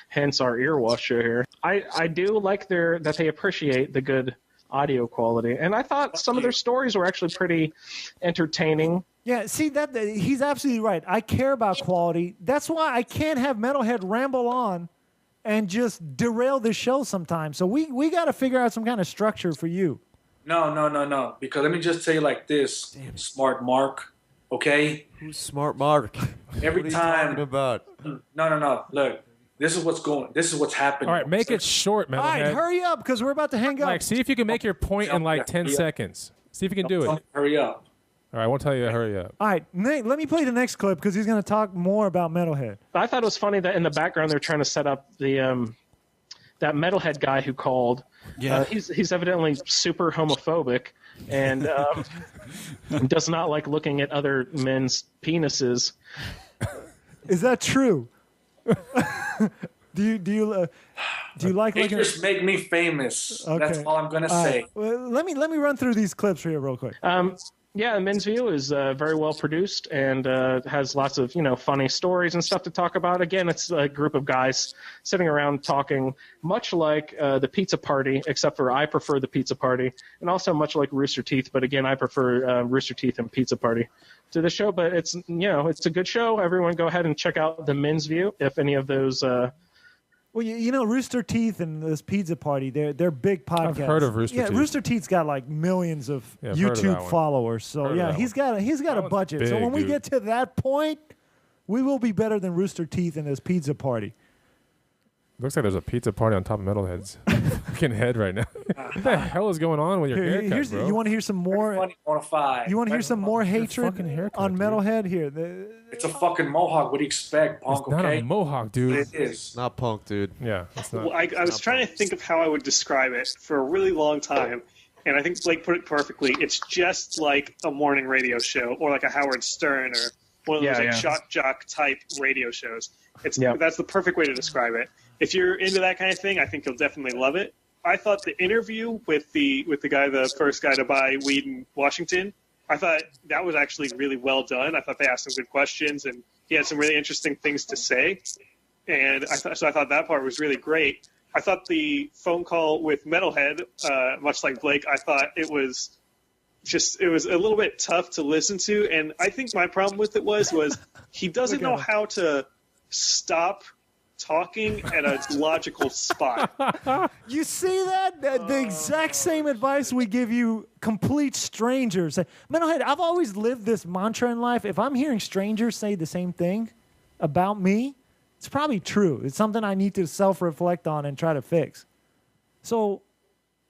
hence our ear washer here. I do like that they appreciate the good audio quality. And I thought some of their stories were actually pretty entertaining. Yeah, see, that he's absolutely right. I care about quality. That's why I can't have Metalhead ramble on and just derail the show sometimes. So we got to figure out some kind of structure for you. No. Because let me just tell you like this, Smart Mark, okay? Who's Smart Mark? Every what are time. you talking about? No. Look, this is what's happening. All right, make it short, man. All right, hurry up because we're about to hang up. Like, see if you can make your point in like 10 seconds. See if you can do it. Hurry up. All right, I won't tell you to hurry up. All right, Nate, let me play the next clip because he's going to talk more about Metalhead. I thought it was funny that in the background they're trying to set up the that Metalhead guy who called. Yeah. He's evidently super homophobic and does not like looking at other men's penises. Is that true? Do you like They looking? just make me famous. Okay. That's all I'm gonna All say. right, well, let me run through these clips here real quick. Yeah, Men's View is very well produced and has lots of funny stories and stuff to talk about. Again, it's a group of guys sitting around talking, much like the Pizza Party, except for I prefer the Pizza Party, and also much like Rooster Teeth. But again, I prefer Rooster Teeth and Pizza Party to the show. But it's it's a good show. Everyone, go ahead and check out the Men's View if any of those. Well, Rooster Teeth and this Pizza Party, they're big podcasts. I've heard of Rooster Teeth. Yeah, Rooster Teeth's got like millions of I've heard of that YouTube one. followers. So Heard of yeah, that he's got a one's budget. So big, when we dude. get to that point, we will be better than Rooster Teeth and this Pizza Party. Looks like there's a pizza party on top of Metalhead's fucking head right now. What the hell is going on with your haircut, bro? You want to hear some more? You want to hear some more hatred on Metalhead? Here, it's a fucking mohawk. What do you expect, punk? It's not a mohawk, dude. It is not punk, dude. Yeah, it's not. Well, I was trying to think of how I would describe it for a really long time, and I think Blake put it perfectly. It's just like a morning radio show, or like a Howard Stern, or one of those shock jock type radio shows. That's the perfect way to describe it. If you're into that kind of thing, I think you'll definitely love it. I thought the interview with the guy, the first guy to buy weed in Washington, I thought that was actually really well done. I thought they asked some good questions, and he had some really interesting things to say. And I thought that part was really great. I thought the phone call with Metalhead, much like Blake, I thought it was a little bit tough to listen to. And I think my problem with it was he doesn't know how to stop talking at a logical spot. You see that? The exact same advice we give you complete strangers. Metalhead, I've always lived this mantra in life. If I'm hearing strangers say the same thing about me, it's probably true. It's something I need to self-reflect on and try to fix. So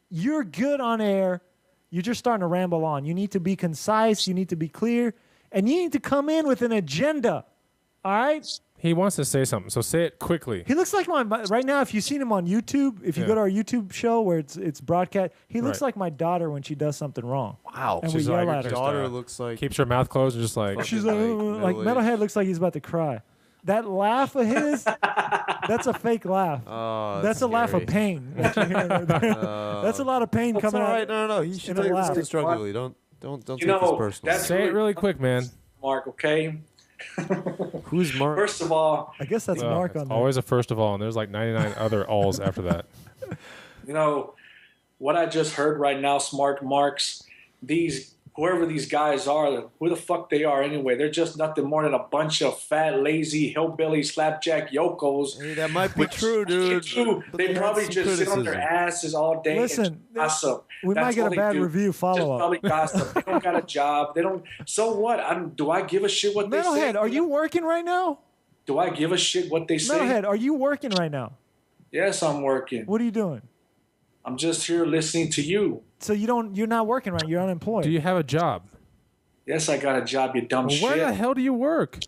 you're good on air. You're just starting to ramble on. You need to be concise. You need to be clear. And you need to come in with an agenda. All right? He wants to say something, so say it quickly. He looks like right now, if you've seen him on YouTube, if you go to our YouTube show where it's broadcast, he looks like my daughter when she does something wrong. Wow. And She's we yell like, at her. Daughter looks like... Keeps her mouth closed and just like... She's like Metalhead looks like he's about to cry. That laugh of his, that's a fake laugh. Oh, that's a laugh of pain. That's a lot of pain coming out. No. He should take this constructively. Don't take this personal. Say it really quick, man. Mark, okay? Who's Mark? First of all, I guess that's Mark on there. Always a first of all, and there's like 99 other alls after that. You know, what I just heard right now, Smart Marks, whoever these guys are, who the fuck they are anyway, they're just nothing more than a bunch of fat, lazy, hillbilly, slapjack yokos. Hey, that might be true, dude. They probably just sit on their asses all day and gossip. We might get a bad review follow-up. Probably gossip. They don't got a job. They don't. So what? Do I give a shit what they say? Metalhead, are you working right now? Do I give a shit what they say? Metalhead, are you working right now? Yes, I'm working. What are you doing? I'm just here listening to you. So you're not working right. You're unemployed. Do you have a job? Yes, I got a job, you dumb shit. Where the hell do you work?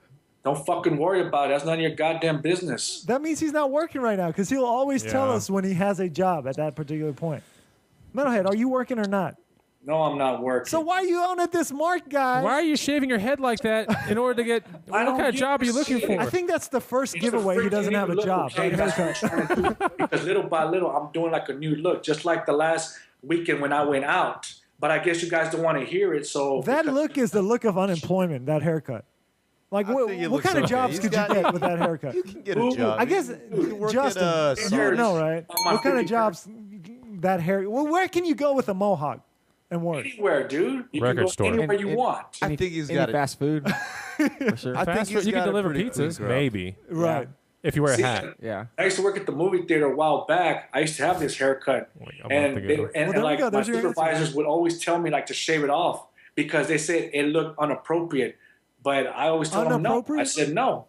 Don't fucking worry about it. That's none of your goddamn business. That means he's not working right now because he'll always tell us when he has a job at that particular point. Metalhead, are you working or not? No, I'm not working. So why are you on at this Mark guy? Why are you shaving your head like that in order to get... What kind of job are you looking for? I think that's the first giveaway he doesn't have a job. Okay, that's what I'm trying to do. Because little by little, I'm doing like a new look. Just like the last weekend when I went out. But I guess you guys don't want to hear it, so... That look is the look of unemployment, that haircut. Like, what kind of jobs could you get with that haircut? You can get a job. I guess, Justin, you know, right? What kind of jobs that hair... Well, where can you go with a mohawk and work? Anywhere, dude. You Record can go store. anywhere you want. I think he's got it. Fast food. For sure. I think he's you got can it deliver pretty pizzas, clean, maybe. Right. If you wear a hat. Yeah. I used to work at the movie theater a while back. I used to have this haircut. There you My There's your supervisors would always tell me like to shave it off because they said it looked unappropriate. But I always told them no. I said no.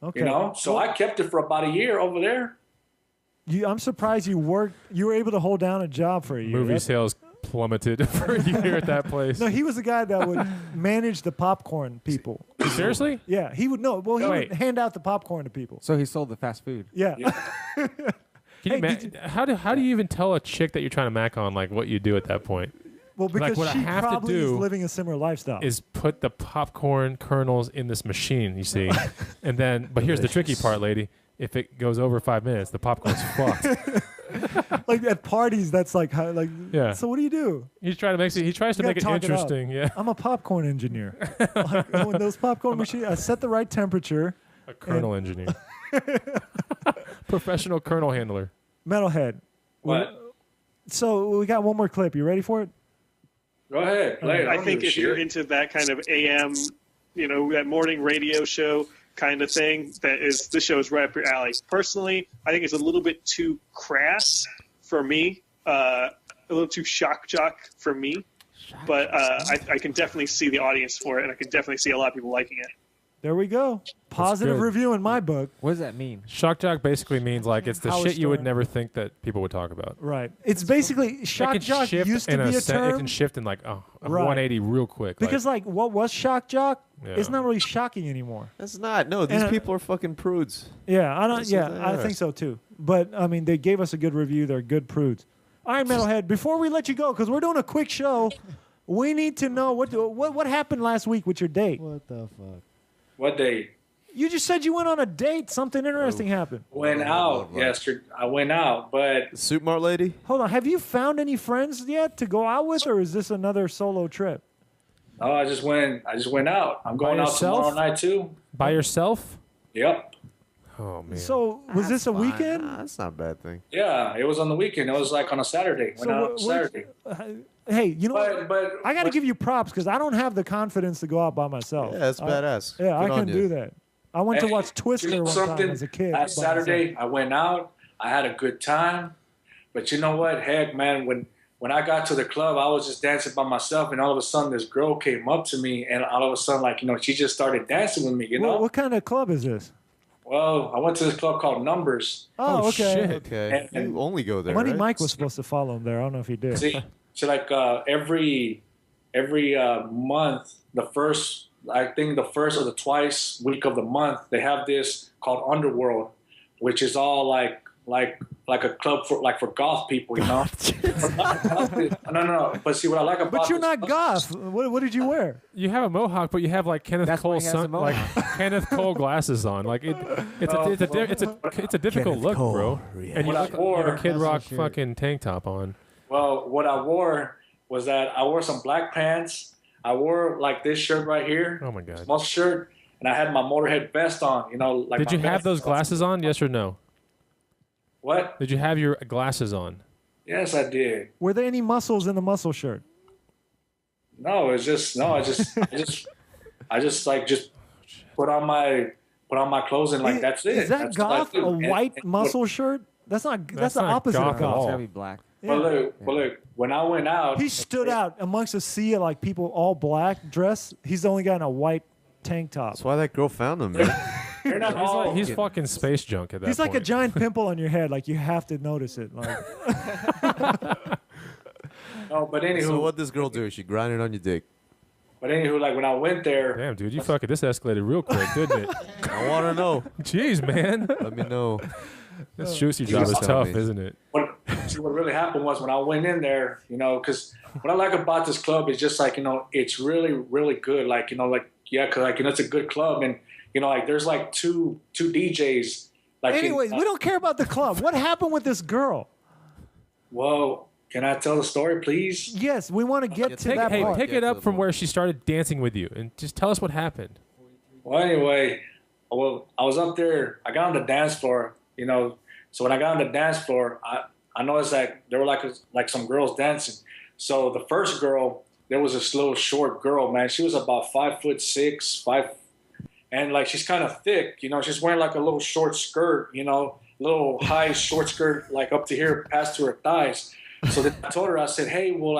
Okay. You know? So I kept it for about a year over there. I'm surprised you were able to hold down a job for a year. Movie sales plummeted for a year at that place. No, he was the guy that would manage the popcorn people. Seriously? Yeah, he would know. Well, he would hand out the popcorn to people. So he sold the fast food. Yeah. How do you even tell a chick that you're trying to mack on like what you do at that point? Well, because what I she have to probably is do living a similar lifestyle. Is put the popcorn kernels in this machine, you see, and then. But here's the tricky part, lady. If it goes over 5 minutes, the popcorn's fucked. Like at parties, that's like yeah. So what do you do? He's trying to make it. He tries to make it interesting. Yeah. I'm a popcorn engineer. Like, when those popcorn machines, I set the right temperature. A kernel engineer. Professional kernel handler. Metalhead. What? So we got one more clip. You ready for it? Go ahead. Play it. I think if you're into that kind of AM, that morning radio show kind of thing, this show is right up your alley. Personally, I think it's a little bit too crass for me, a little too shock jock for me. But I can definitely see the audience for it, and I can definitely see a lot of people liking it. There we go. Positive good. review in my book. What does that mean? Shock jock basically means like it's the Howard shit you would Stern. never think that people would talk about. Right. It's basically shock jock shift used to in be a It term can shift in like a Right. 180 real quick. because like what was shock jock? Yeah. It's not really shocking anymore. That's not. No, these And, people are fucking prudes. Yeah, I don't. That's what Yeah, they I are. think so too. But I mean, they gave us a good review. They're good prudes. All right, Metalhead. Before we let you go, because we're doing a quick show, we need to know what happened last week with your date. What the fuck? What day? You just said you went on a date. Something interesting happened. Went out yesterday. I went out, but Soup Mart lady? Hold on. Have you found any friends yet to go out with, or is this another solo trip? no, I just went out. I'm going out yourself? tomorrow night too. By yourself? Yep. Oh man. So was this a weekend? Nah, that's not a bad thing. Yeah, it was on the weekend. It was like on a Saturday. Went out on Saturday. Hey, you know what? But I got to give you props because I don't have the confidence to go out by myself. Yeah, that's badass. Yeah, I Good on can you. do that. I went to Hey, watch Twister you know one time something? as a kid. Last by myself. Saturday, I went out. I had a good time. But you know what? Heck, man, when I got to the club, I was just dancing by myself, and all of a sudden, this girl came up to me, and all of a sudden, like, she just started dancing with me. You know? What kind of club is this? Well, I went to this club called Numbers. Oh, okay. shit. Okay. And- You only go there, Money right? Mike was supposed to follow him there. I don't know if he did. See, so like every month, the first or the twice week of the month, they have this called Underworld, which is all like a club for goth people, you know. No. But see what I like about But you're this not club- goth. What did you wear? You have a mohawk, but you have like Kenneth That's why Cole he has a like mohawk. Kenneth Cole glasses on. Like it's a difficult look, bro. And you What I look you have wore- a Kid Rock That's for sure. fucking tank top on. Well, what I wore was that I wore some black pants. I wore like this shirt right here, Oh my god. muscle shirt, and I had my Motorhead vest on. You know, like Did my you have vest. those glasses on? Yes or no? What? Did you have your glasses on? Yes, I did. Were there any muscles in the muscle shirt? No, it's just no. I just put on my clothes and like that's it. Is that That's what I goth? do. A And- white and- muscle shirt? That's not. That's the not opposite goth of at goth. all. It's gotta be black. Well, look. When I went out, He stood out amongst a sea of like people all black dressed. He's the only guy in a white tank top. That's why that girl found him, man. You're not all. He's fucking space junk at that He's like a point. giant pimple on your head. Like you have to notice it. Like No, but anywho, So what this girl do? She grinded on your dick. like when I went there, Damn, dude, you fucking this escalated real quick, didn't it? I want to know. Jeez, man. Let me know. This juicy job is Tell tough, me. isn't it? what really happened was when I went in there, because what I like about this club is just like it's really really good. Like because it's a good club, and like there's like two DJs. Like anyways, we don't care about the club. What happened with this girl? Well, can I tell the story, please? Yes, we want to get to that part. Pick it up from where she started dancing with you, and just tell us what happened. Well, anyway, I was up there. I got on the dance floor, So when I got on the dance floor, I noticed that there were like some girls dancing. So the first girl, there was this little short girl, man. She was about 5'6", and like she's kind of thick, She's wearing like a little short skirt, little high short skirt, like up to here, past to her thighs. So then I told her, I said, hey, well,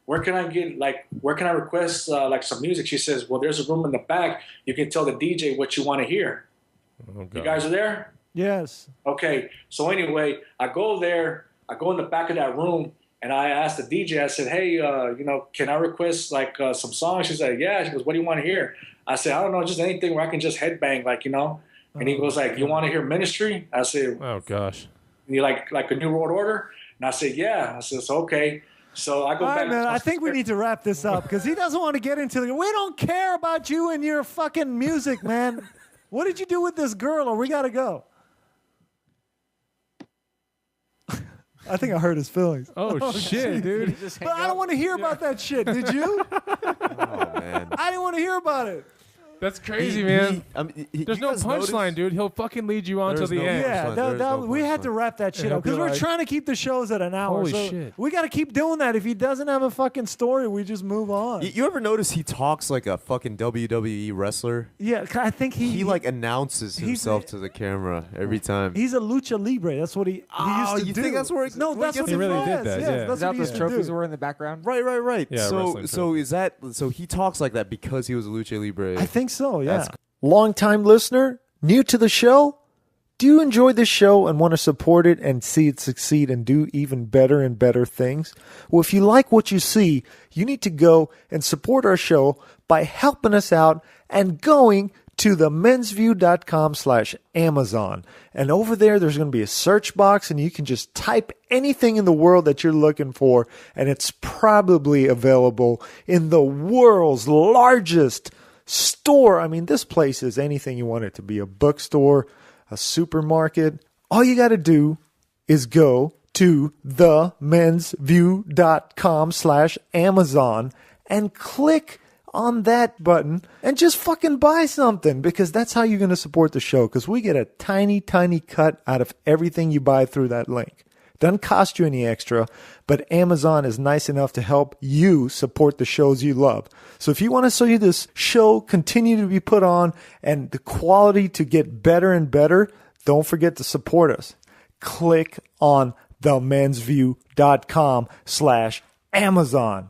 where can I request like some music? She says, well, there's a room in the back. You can tell the DJ what you want to hear. Oh, God. You guys are there? Yes. Okay. So anyway, I go there. I go in the back of that room, and I asked the DJ. I said, "Hey, can I request like some songs?" She said, "Yeah." She goes, "What do you want to hear?" I said, "I don't know, just anything where I can just headbang, And he goes like, "You want to hear Ministry?" I said, Oh gosh. "You like a New World Order?" And I said, "Yeah." I said, "So okay." So I go All back. right, man. I think we need to wrap this up because he doesn't want to get into the. We don't care about you and your fucking music, man. What did you do with this girl, or we gotta go? I think I hurt his feelings. Oh, shit, dude. But I don't want to hear about that shit. Did you? Oh man. I didn't want to hear about it. That's crazy, man. There's you no guys punchline, notice- dude. He'll fucking lead you on There's till the no end. Yeah, punchline. There is no we had to punchline. wrap that shit And up because he'll be we're like, trying to keep the shows at an hour. Holy so shit. we got to keep doing that. If he doesn't have a fucking story, we just move on. You ever notice he talks like a fucking WWE wrestler? Yeah, I think He like announces himself to the camera every time. He's a lucha libre. That's what he used to you do. think that's where it- No, where that's it what gets- he He really was. did that, Yes, yeah. that's Is that what he those used trophies to do. were in the background? Right. Yeah, so wrestling so is that so he talks like that because he was a lucha libre? I think so. Yeah. That's Long-time listener? New to the show? Do you enjoy this show and want to support it and see it succeed and do even better and better things? Well, if you like what you see, you need to go and support our show by helping us out and going to themensview.com/Amazon. And over there's going to be a search box, and you can just type anything in the world that you're looking for, and it's probably available in the world's largest store. I mean, this place is anything you want it to be. A bookstore, a supermarket. All you got to do is go to themensview.com/Amazon and click on that button and just fucking buy something, because that's how you're going to support the show, because we get a tiny, tiny cut out of everything you buy through that link. Doesn't cost you any extra, but Amazon is nice enough to help you support the shows you love. So if you want to see this show continue to be put on and the quality to get better and better, don't forget to support us. Click on themensview.com/Amazon.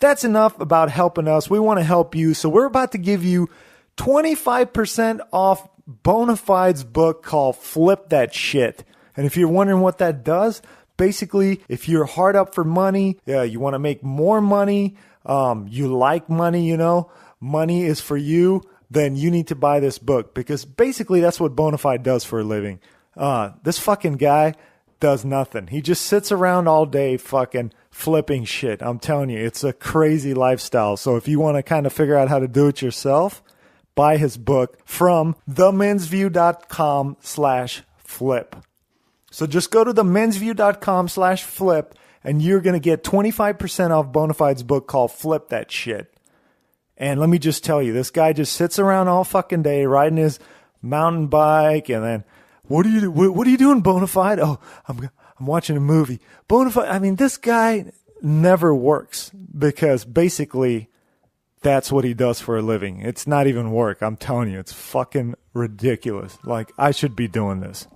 That's enough about helping us. We want to help you. So we're about to give you 25% off Bonafide's book called Flip That Shit. And if you're wondering what that does, basically, if you're hard up for money, you want to make more money, you like money, money is for you, then you need to buy this book, because basically that's what Bonafide does for a living. This fucking guy does nothing. He just sits around all day fucking flipping shit. I'm telling you, it's a crazy lifestyle. So if you want to kind of figure out how to do it yourself, buy his book from themensview.com/flip. So just go to themensview.com/flip and you're going to get 25% off Bonafide's book called Flip That Shit. And let me just tell you, this guy just sits around all fucking day riding his mountain bike, and then, what are you doing, Bonafide? Oh, I'm watching a movie. Bonafide, I mean, this guy never works, because basically that's what he does for a living. It's not even work. I'm telling you, it's fucking ridiculous. Like, I should be doing this.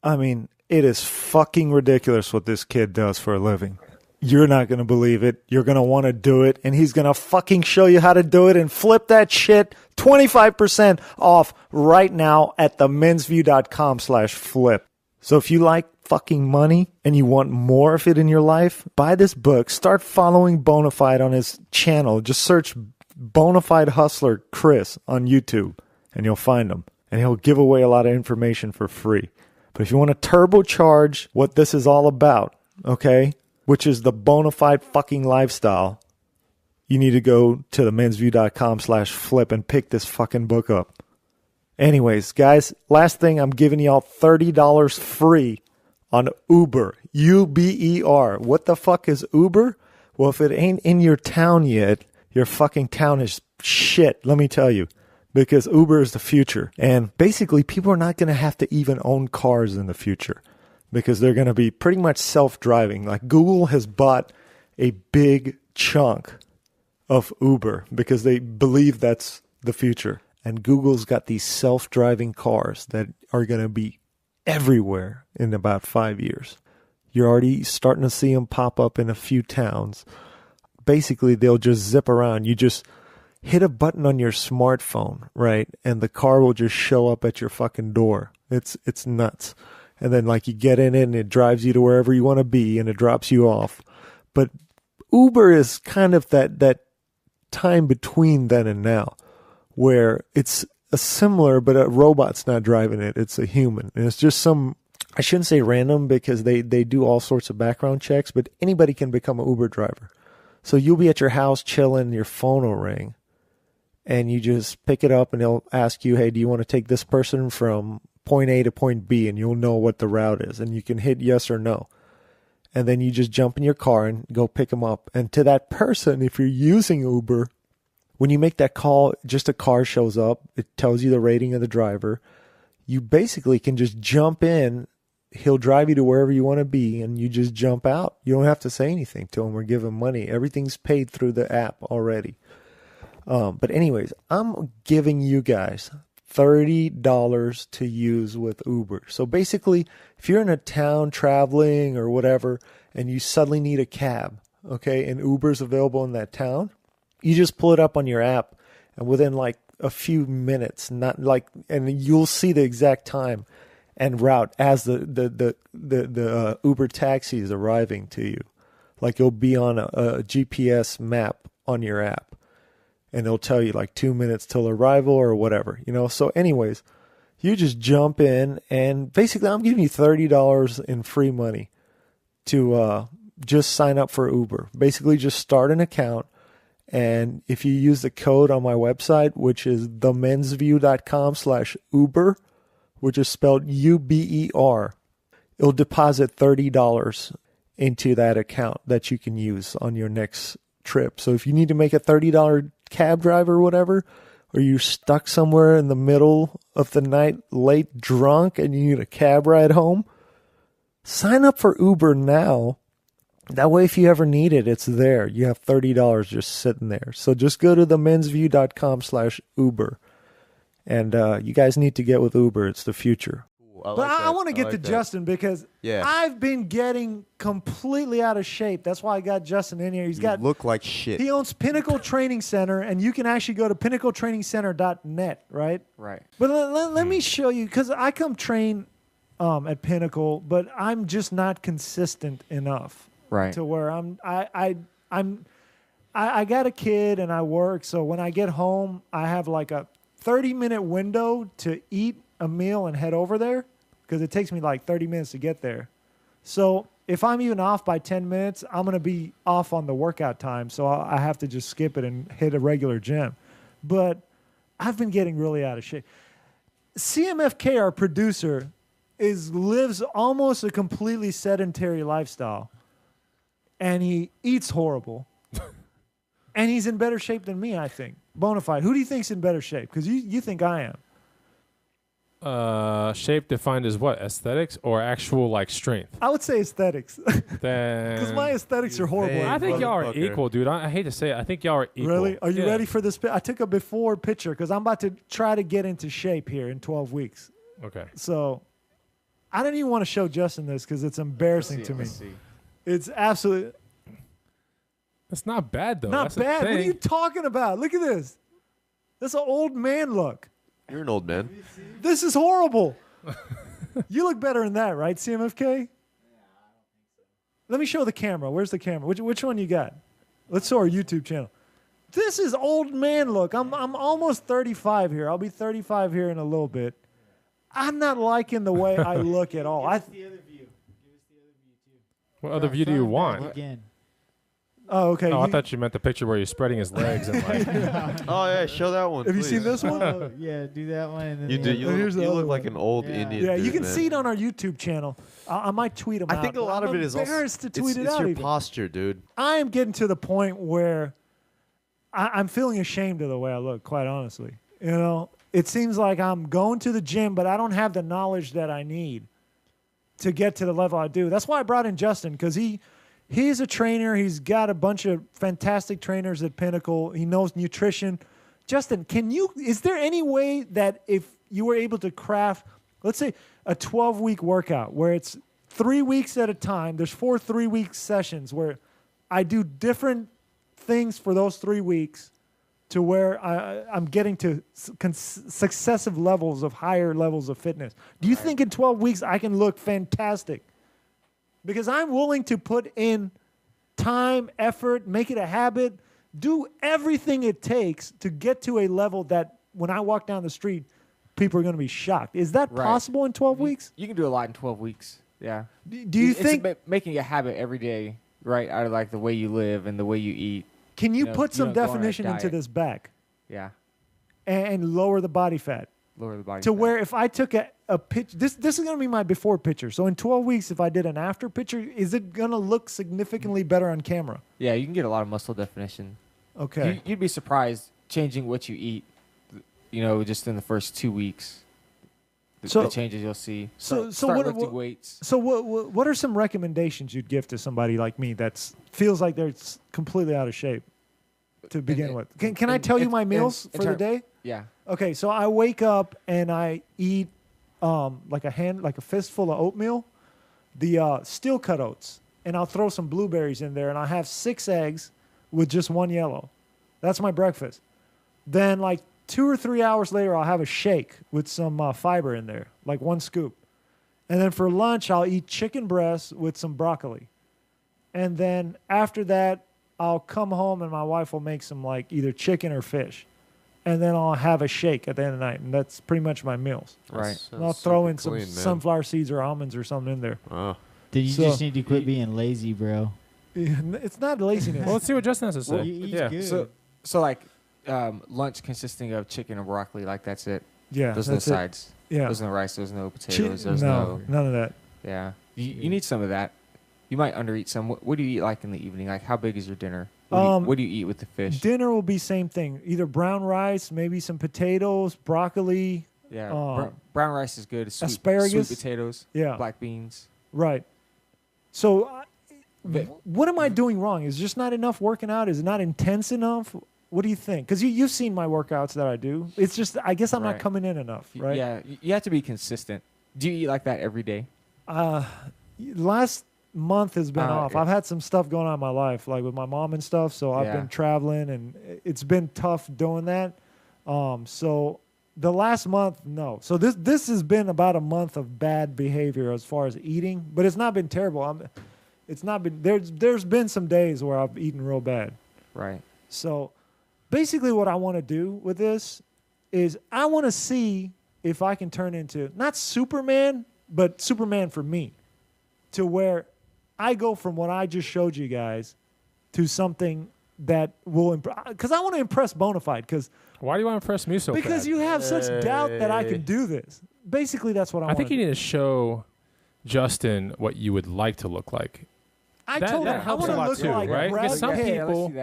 I mean, it is fucking ridiculous what this kid does for a living. You're not going to believe it. You're going to want to do it, and he's going to fucking show you how to do it and flip that shit. 25% off right now at themensview.com/flip. So if you like fucking money and you want more of it in your life, buy this book. Start following Bonafide on his channel. Just search Bonafide Hustler Chris on YouTube, and you'll find him. And he'll give away a lot of information for free. But if you want to turbocharge what this is all about, okay, which is the Bonafide fucking lifestyle, you need to go to themensview.com/flip and pick this fucking book up. Anyways, guys, last thing, I'm giving y'all $30 free on Uber. Uber. What the fuck is Uber? Well, if it ain't in your town yet, your fucking town is shit, let me tell you. Because Uber is the future. And basically, people are not going to have to even own cars in the future, because they're going to be pretty much self-driving. Like, Google has bought a big chunk of Uber because they believe that's the future. And Google's got these self-driving cars that are going to be everywhere in about 5 years. You're already starting to see them pop up in a few towns. Basically, they'll just zip around. You just hit a button on your smartphone, right? And the car will just show up at your fucking door. It's nuts. And then, like, you get in it and it drives you to wherever you want to be and it drops you off. But Uber is kind of that time between then and now, where it's a similar, but a robot's not driving it. It's a human. And it's just some, I shouldn't say random, because they do all sorts of background checks, but anybody can become an Uber driver. So you'll be at your house chilling, your phone will ring, and you just pick it up and they'll ask you, hey, do you want to take this person from point A to point B? And you'll know what the route is, and you can hit yes or no. And then you just jump in your car and go pick them up. And to that person, if you're using Uber, when you make that call, just a car shows up. It tells you the rating of the driver. You basically can just jump in. He'll drive you to wherever you want to be, and you just jump out. You don't have to say anything to him or give him money. Everything's paid through the app already. But anyways, I'm giving you guys $30 to use with Uber. So basically, if you're in a town traveling or whatever, and you suddenly need a cab, okay, and Uber's available in that town, you just pull it up on your app, and within like a few minutes, not like, and you'll see the exact time and route as the Uber taxi is arriving to you. Like you'll be on a GPS map on your app, and it'll tell you like 2 minutes till arrival or whatever, you know. So, anyways, you just jump in, and basically, I'm giving you $30 in free money to just sign up for Uber. Basically, just start an account, and if you use the code on my website, which is themensview.com/Uber, which is spelled UBER, it'll deposit $30 into that account that you can use on your next trip. So if you need to make a $30 cab drive or whatever, or you're stuck somewhere in the middle of the night, late drunk, and you need a cab ride home, sign up for Uber now. That way, if you ever need it, it's there. You have $30 just sitting there. So just go to themensview.com/Uber. And you guys need to get with Uber. It's the future. Like but I want to get to Justin because I've been getting completely out of shape. That's why I got Justin in here. You look like shit. He owns Pinnacle Training Center, and you can actually go to pinnacletrainingcenter.net, right? Right. But let me show you, because I come train at Pinnacle, but I'm just not consistent enough. Right. To where I got a kid and I work, so when I get home, I have like a 30-minute window to eat a meal and head over there, because it takes me like 30 minutes to get there. So if I'm even off by 10 minutes, I'm going to be off on the workout time, so I have to just skip it and hit a regular gym. But I've been getting really out of shape. CMFK, our producer, lives almost a completely sedentary lifestyle, and he eats horrible. And he's in better shape than me, I think. Bonafide. Who do you think's in better shape? Because you think I am. Shape defined as what? Aesthetics or actual like strength? I would say aesthetics. Then Because my aesthetics are horrible. I think y'all are equal, dude. I hate to say it. I think y'all are equal. Really? Are you ready for this? I took a before picture because I'm about to try to get into shape here in 12 weeks. Okay. So I don't even want to show Justin this because it's embarrassing to me. It's absolutely... That's not bad, though. Not That's bad. the What are thing. you talking about? Look at this. That's an old man look. You're an old man. This is horrible. You look better than that, right, CMFK? Let me show the camera. Where's the camera? Which one you got? Let's show our YouTube channel. This is old man look. I'm almost 35 here. I'll be 35 here in a little bit. I'm not liking the way I look at all. Give us the other view. Give us the other view, too. What other view do you want? Again. Oh, okay. Oh, I thought you meant the picture where you're spreading his legs and like. Oh yeah, show that one. Have you please. seen this one? Oh, yeah, do that one. And then You the do. other You one. look, here's the you other look like one. an old Yeah. Indian. Yeah, you dude, can man. see it on our YouTube channel. I might tweet them out. I think a lot but of I'm it is also embarrassed to tweet it it's out. your even. posture, dude. I am getting to the point where I'm feeling ashamed of the way I look, quite honestly. You know, it seems like I'm going to the gym, but I don't have the knowledge that I need to get to the level I do. That's why I brought in Justin, because he's a trainer. He's got a bunch of fantastic trainers at Pinnacle. He knows nutrition. Justin, is there any way that if you were able to craft, let's say, a 12-week workout where it's 3 weeks at a time, there's 4 3-week sessions where I do different things for those 3 weeks to where I'm getting to successive levels of higher levels of fitness. Do you think in 12 weeks I can look fantastic? Because I'm willing to put in time, effort, make it a habit, do everything it takes to get to a level that when I walk down the street, people are going to be shocked. Is that possible in 12 weeks? You can do a lot in 12 weeks. Yeah. Do you think making a habit every day, right, out of like the way you live and the way you eat? Can you put you some don't go on a definition into diet. this back Yeah. and lower the body fat? Lower the body. To fat. where if I took a picture, this is going to be my before picture. So in 12 weeks, if I did an after picture, is it going to look significantly better on camera? Yeah, you can get a lot of muscle definition. Okay. You'd be surprised changing what you eat, just in the first 2 weeks. The changes you'll see. Start lifting weights. So what are some recommendations you'd give to somebody like me that feels like they're completely out of shape to begin with? Can I tell you my meals for the day? Yeah. Okay, so I wake up and I eat like a fistful of oatmeal, the steel cut oats, and I'll throw some blueberries in there, and I'll have 6 eggs with just 1 yellow. That's my breakfast. Then like 2 or 3 hours later, I'll have a shake with some fiber in there, like 1 scoop. And then for lunch, I'll eat chicken breast with some broccoli. And then after that, I'll come home and my wife will make some like either chicken or fish. And then I'll have a shake at the end of the night. And that's pretty much my meals. Right. And I'll throw in some clean, sunflower seeds or almonds or something in there. Oh. Dude, you just need to quit being lazy, bro. It's not laziness. Well, let's see what Justin has to say. Well, you eat good. So like lunch consisting of chicken and broccoli, like that's it. Yeah. There's no sides. Yeah. There's no rice. There's no potatoes. There's none of that. Yeah. You need some of that. You might undereat some. What do you eat like in the evening? Like how big is your dinner? What do you eat with the fish? Dinner will be same thing. Either brown rice, maybe some potatoes, broccoli. Yeah. Brown rice is good. Asparagus. Sweet potatoes. Yeah. Black beans. Right. So what am I doing wrong? Is just not enough working out? Is it not intense enough? What do you think? Because you've seen my workouts that I do. It's just, I guess I'm not coming in enough, right? Yeah. You have to be consistent. Do you eat like that every day? Last month has been off. Yeah. I've had some stuff going on in my life, like with my mom and stuff. So I've been traveling, and it's been tough doing that. So the last month, no. So this has been about a month of bad behavior as far as eating, but it's not been terrible. It's not been there's been some days where I've eaten real bad. Right. So basically, what I want to do with this is I want to see if I can turn into not Superman, but Superman for me, to where I go from what I just showed you guys to something that will because I want to impress Bonafide. Because why do you want to impress me so because bad? you have such doubt that I can do this. Basically, that's what I want. I think you need to show Justin what you would like to look like. I told him I want to look like right? Brad Because some Pitt. people,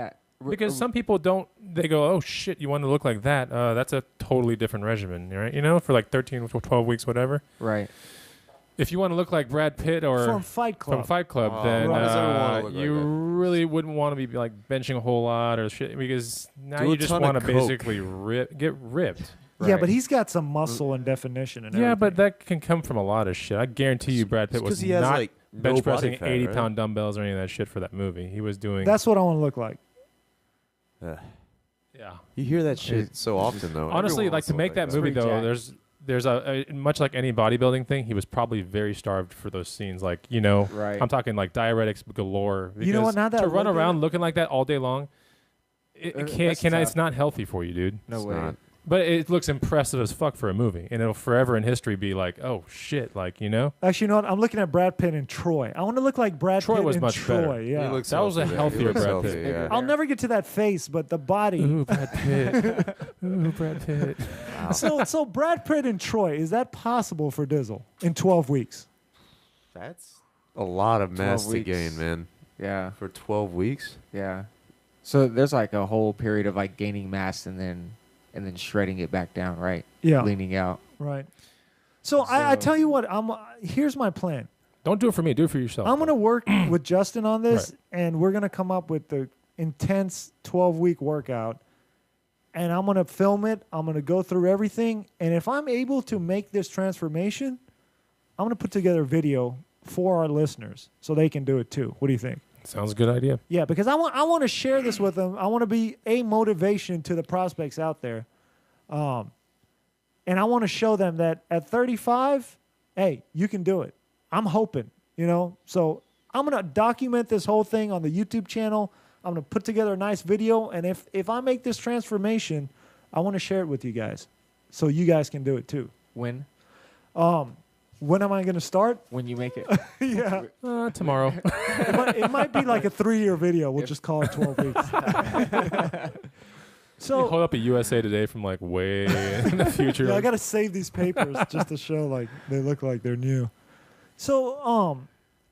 because some people don't. They go, oh shit, you want to look like that? That's a totally different regimen, right? You know, for like 13 or 12 weeks, whatever. Right. If you want to look like Brad Pitt or from Fight Club, then right. you really wouldn't want to be like benching a whole lot or shit, because now you just want to basically get ripped. Right. Yeah, but he's got some muscle and definition and everything. But that can come from a lot of shit. I guarantee you Brad Pitt was not like bench pressing 80-pound dumbbells or any of that shit for that movie. He was doing... That's what I want to look like. Yeah. You hear that shit so often, though. Honestly, like to make that movie, though, there's a much like any bodybuilding thing, he was probably very starved for those scenes. Like, you know, I'm talking like diuretics galore. You know what? Now that to run around looking like that all day long, it's not healthy for you, dude. No way. Not. But it looks impressive as fuck for a movie, and it'll forever in history be like, oh shit, like, you know. Actually, you know what? I'm looking at Brad Pitt in Troy. I want to look like Brad Pitt was in much Troy. better. Yeah, that was a healthier Brad Pitt. Yeah. I'll never get to that face, but the body. Ooh, Brad Pitt. Ooh, Brad Pitt. Wow. So Brad Pitt in Troy, is that possible for Dizzle in 12 weeks? That's a lot of mass to weeks. gain, man. Yeah. For 12 weeks? Yeah. So there's like a whole period of like gaining mass and then shredding it back down, right? Yeah. Leaning out. Right. So I tell you what, here's my plan. Don't do it for me. Do it for yourself. I'm going to work with Justin on this, and we're going to come up with the intense 12-week workout, and I'm going to film it. I'm going to go through everything, and if I'm able to make this transformation, I'm going to put together a video for our listeners so they can do it too. What do you think? Sounds a good idea. Yeah, because I want to share this with them. I want to be a motivation to the prospects out there. And I want to show them that at 35, hey, you can do it. I'm hoping, you know. So I'm going to document this whole thing on the YouTube channel. I'm going to put together a nice video. And if I make this transformation, I want to share it with you guys so you guys can do it too. When? When am I going to start? When you make it. Yeah. Tomorrow. It might be like a 3-year video. We'll just call it 12 weeks. So you hold up a USA Today from like way in the future. Yeah, I got to save these papers just to show like they look like they're new. So,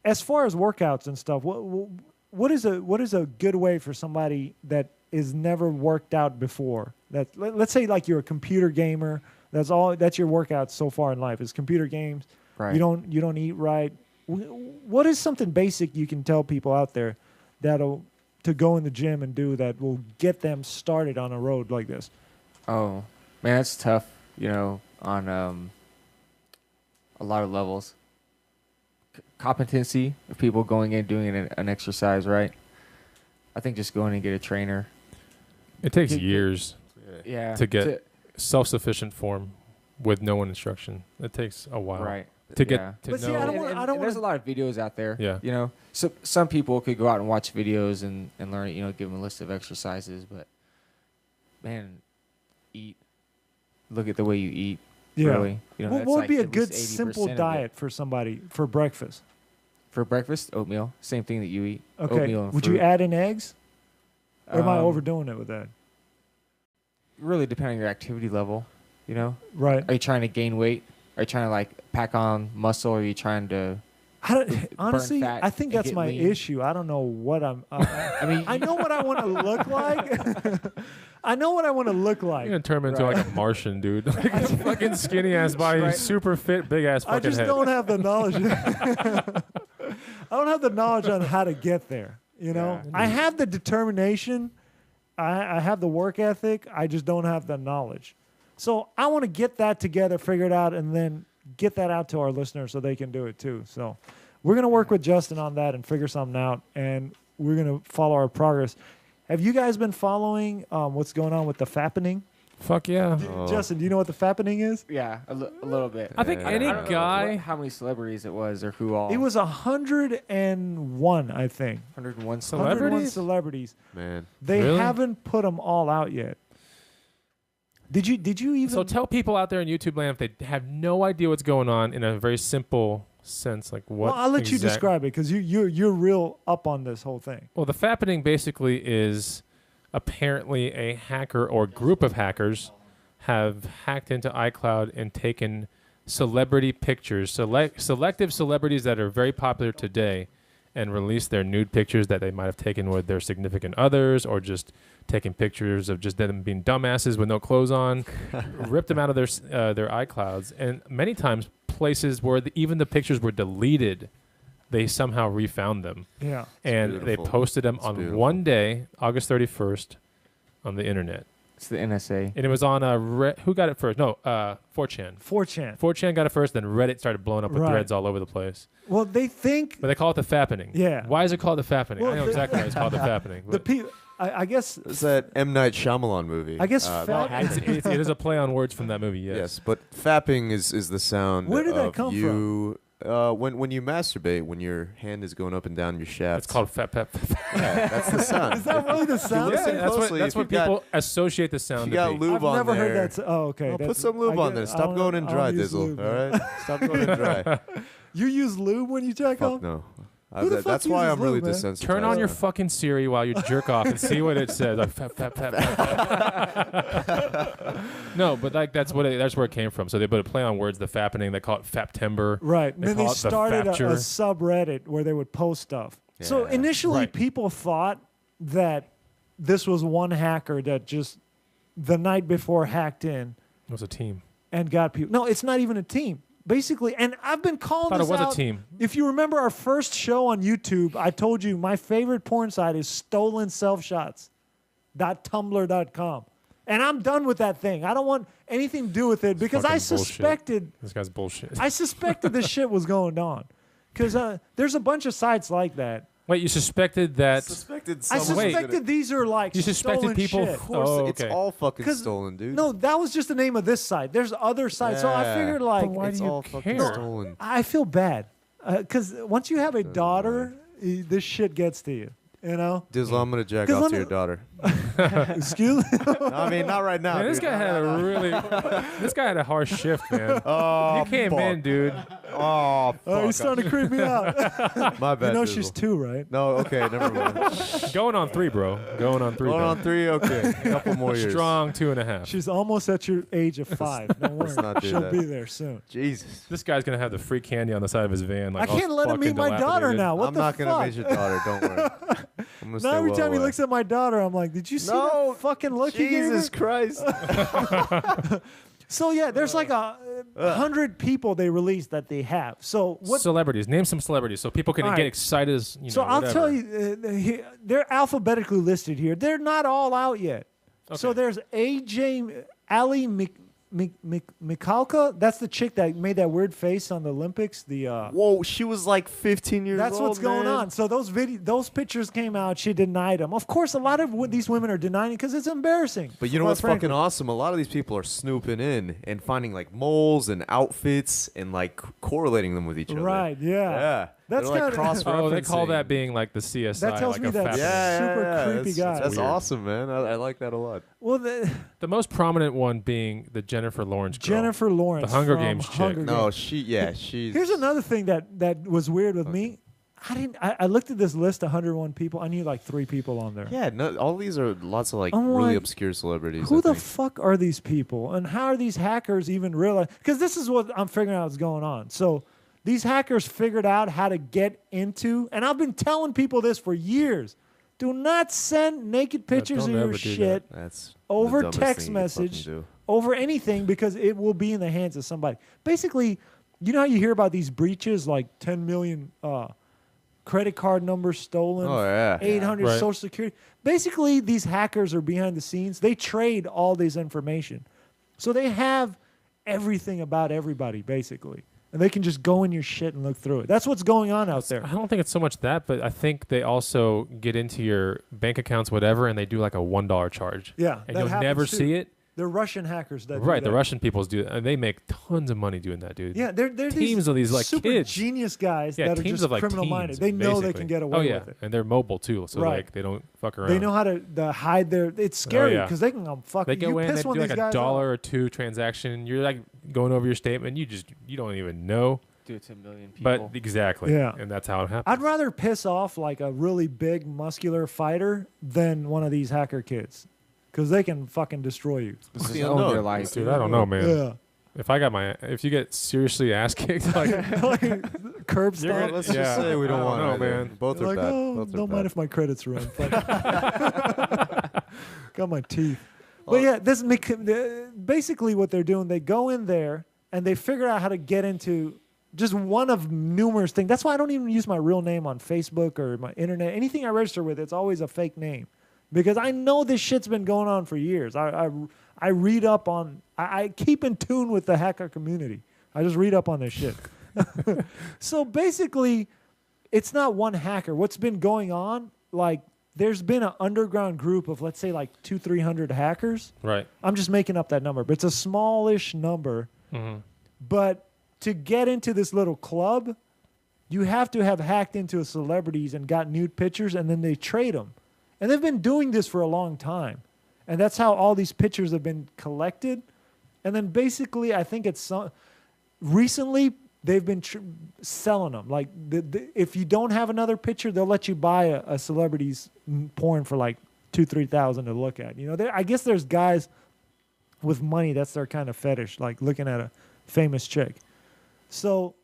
as far as workouts and stuff, what is a good way for somebody that is never worked out before? That let's say like you're a computer gamer. That's your workout so far in life is computer games. Right. You don't eat right. What is something basic you can tell people out there that'll to go in the gym and do that will get them started on a road like this? Oh, man, that's tough, you know, on a lot of levels. Competency of people going in doing an exercise, right? I think just going and get a trainer. It takes years Yeah. to get self-sufficient form with no one instruction. It takes a while. Right. To get to but know. see, I don't want. There's a lot of videos out there. Yeah. You know, so some people could go out and watch videos and learn it. You know, give them a list of exercises. But man, eat. Look at the way you eat. Yeah. Really. You know, What would like be a at good least 80% simple of diet it. for somebody for breakfast? For breakfast, oatmeal. Same thing that you eat. Okay. Oatmeal and Would fruit. you add in eggs? Or am I Um, overdoing it with that? Really depending on your activity level. You know. Right. Are you trying to gain weight? Are you trying to like pack on muscle? Or are you trying to? Honestly, fat I think and that's get my lean? issue. I don't know what I'm. I mean, I know what I want to look like. I know what I want to look like. You're gonna turn him into like a Martian dude, like a fucking skinny ass body, Right. super fit, big ass fucking I just head. don't have the knowledge. I don't have the knowledge on how to get there. You know, Yeah. I have the determination. I have the work ethic. I just don't have the knowledge. So I want to get that together, figure it out, and then get that out to our listeners so they can do it too. So we're gonna work with Justin on that and figure something out, and we're gonna follow our progress. Have you guys been following what's going on with the Fappening? Fuck yeah. Justin, do you know what the Fappening is? Yeah, a little bit. I think any I don't know guy. how many celebrities it was or who all. It was 101, I think. 101 101 Celebrities? celebrities. Man. They Really? haven't put them all out yet. Did you even? So tell people out there in YouTube land if they have no idea what's going on in a very simple sense, like what. Well, I'll let you exact- describe it because you're real up on this whole thing. Well, the Fappening basically is apparently a hacker or group of hackers have hacked into iCloud and taken celebrity pictures, selective celebrities that are very popular today, and released their nude pictures that they might have taken with their significant others, or just taking pictures of just them being dumbasses with no clothes on, ripped them out of their iClouds, and many times places where even the pictures were deleted, they somehow refound them. Yeah. And they beautiful. posted them It's on beautiful. one day, August 31st, on the internet. It's the NSA. And it was on who got it first? No, 4chan. 4chan. 4chan got it first, then Reddit started blowing up with Right. threads all over the place. Well, they think But they call it the Fappening. Yeah. Why is it called the Fappening? Well, I know exactly why it's called the Fappening. the people. I guess. It's that M. Night Shyamalan movie. I guess The fat- Happening. it is a play on words from that movie, yes. Yes, but fapping is the sound Where did that of come you when you masturbate, when your hand is going up and down your shaft. It's called Fap Pap. Yeah, that's the sound. Is that really the sound? listen That's closely, that's if what you've got- people associate the sound If you to got be. lube I've on never there. heard that. Oh, okay. Well, put That's- some lube I on get- there. I Stop don't- going in I dry, don't use Dizzle. lube, All man. right? Stop going in dry. You use lube when you jack Fuck off? no. Who the fuck That's why uses I'm really lube, man? desensitized. Turn on your now. fucking Siri while you jerk off and see what it says. Like, fap, fap, fap, fap, fap. No, but like that's where it came from. So they put a play on words, the Fappening. They call it Faptember. Right. And then they call it the started a Fapture. subreddit where they would post stuff. So Yeah. initially, Right. people thought that this was one hacker that just the night before hacked in It was a team. and got people. No, it's not even a team. Basically, and I've been calling Thought this it was out. a team. If you remember our first show on YouTube, I told you my favorite porn site is stolenselfshots.tumblr.com. And I'm done with that thing. I don't want anything to do with it because I fucking bullshit. suspected This guy's bullshit. I suspected this shit was going on. Because there's a bunch of sites like that. Wait, you suspected that? Suspected I someone. suspected these are like You suspected stolen people shit. Of course, Oh, it's okay. all fucking 'Cause- stolen, dude. No, that was just the name of this site. There's other sites. So I Yeah. figured like But why it's do you all fucking care? stolen. I feel bad. Because once you have a daughter, this shit gets to you. You know? Dizzle, I'm gonna jack 'Cause off let to me- your daughter. Excuse me? I mean, not right now. Man, this dude. guy had a really, this guy had a harsh shift, man. Oh, You came fuck. in, dude. Oh, Oh, you're fuck. starting to creep me out. My bad. You know Dizzle. she's 2, right? No, okay, never mind. Going on 3, bro. Going on 3. Going man. on 3, okay. A couple more years. Strong 2.5. She's almost at your age of 5. Don't worry. not do She'll that. be there soon. Jesus. This guy's gonna have the free candy on the side of his van. Like, I can't let him meet my daughter now. What I'm the not fuck? gonna meet your daughter. Don't worry. I'm gonna Now stay every well time he away. looks at my daughter, I'm like, did you see No, that fucking look he gave her? Jesus Christ. So yeah, there's like 100 people they released that they have. So what? Celebrities. Name some celebrities so people can All get right. excited. As, you So know, I'll whatever. tell you, they're alphabetically listed here. They're not all out yet. So Okay. there's AJ Ali Mikalka. That's the chick that made that weird face on the Olympics. Whoa, she was like 15 years old. That's what's going on. So those pictures came out. She denied them. Of course, a lot of these women are denying it because it's embarrassing. But you know what's fucking awesome? A lot of these people are snooping in and finding like moles and outfits and like correlating them with each other. Right? Yeah. That's kind of oh, they call that being like the CSI. That tells like me a that's super creepy guy. That's awesome, man. I like that a lot. Well, the most prominent one being the Jennifer Lawrence girl. Jennifer Lawrence, the Hunger Games chick. No, she's. Here's another thing that was weird with me. I looked at this list, 101 people. I knew like 3 people on there. Yeah, no, all these are lots of like I'm really like, obscure celebrities. Who the fuck are these people, and how are these hackers even realize? Because this is what I'm figuring out is going on. So these hackers figured out how to get into, and I've been telling people this for years. Do not send naked pictures of your shit over text message, over anything, because it will be in the hands of somebody. Basically, you know how you hear about these breaches, like 10 million credit card numbers stolen, 800 Social Security. Basically, these hackers are behind the scenes. They trade all this information. So they have everything about everybody, basically. And they can just go in your shit and look through it. That's what's going on out there. I don't think it's so much that, but I think they also get into your bank accounts, whatever, and they do like a $1 charge. Yeah, and you'll never see it. They're Russian hackers that do right, that. the Russian peoples do that. And they make tons of money doing that, dude. Yeah, they're teams of these like super kids. genius guys Yeah, that are teams just of like criminal-minded. teens, They know they basically. can get away with it. And they're mobile too, so like they don't fuck around. They know how to hide their. It's scary because they can fuck. They go you in, piss they one do of like these a guys $1 off. or $2 transaction. You're like going over your statement. You don't even know. Do it to a million people. But exactly, Yeah. and that's how it happens. I'd rather piss off like a really big muscular fighter than one of these hacker kids, because they can fucking destroy you. This is own your life, dude. I don't know, man. Yeah. If you get seriously ass kicked, like curb stomp. Let's just say we don't want know, it, man. Both are like, bad. oh, Both are don't bad. mind if my credits run. Got my teeth. But yeah, basically what they're doing, they go in there and they figure out how to get into just one of numerous things. That's why I don't even use my real name on Facebook or my internet. Anything I register with, it's always a fake name, because I know this shit's been going on for years. I read up on. I keep in tune with the hacker community. I just read up on this shit. So basically, it's not one hacker. What's been going on? Like, there's been an underground group of, let's say, like 200-300 hackers. Right. I'm just making up that number, but it's a smallish number. Mm-hmm. But to get into this little club, you have to have hacked into a celebrities and got nude pictures, and then they trade them. And they've been doing this for a long time. And that's how all these pictures have been collected. And then basically, I think it's recently they've been selling them. Like, if you don't have another picture, they'll let you buy a celebrity's porn for like $2,000-$3,000 to look at. You know, I guess there's guys with money, that's their kind of fetish, like looking at a famous chick. So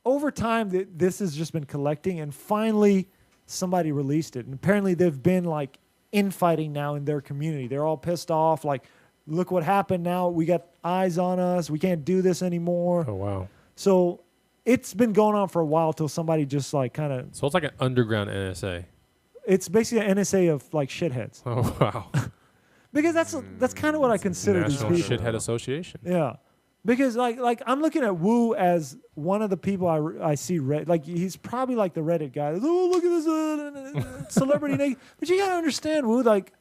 over time, this has just been collecting, and finally somebody released it. And apparently they've been like infighting now in their community. They're all pissed off, like, look what happened now. We got eyes on us. We can't do this anymore. Oh, wow. So it's been going on for a while till somebody just like kind of... So it's like an underground NSA. It's basically an NSA of like shitheads. Oh, wow. Because that's kind of what I consider these National people. Shithead Association. Yeah. Because like I'm looking at Wu as one of the people I see like he's probably like the Reddit guy. Oh, look at this celebrity naked. But you gotta understand, Wu, like,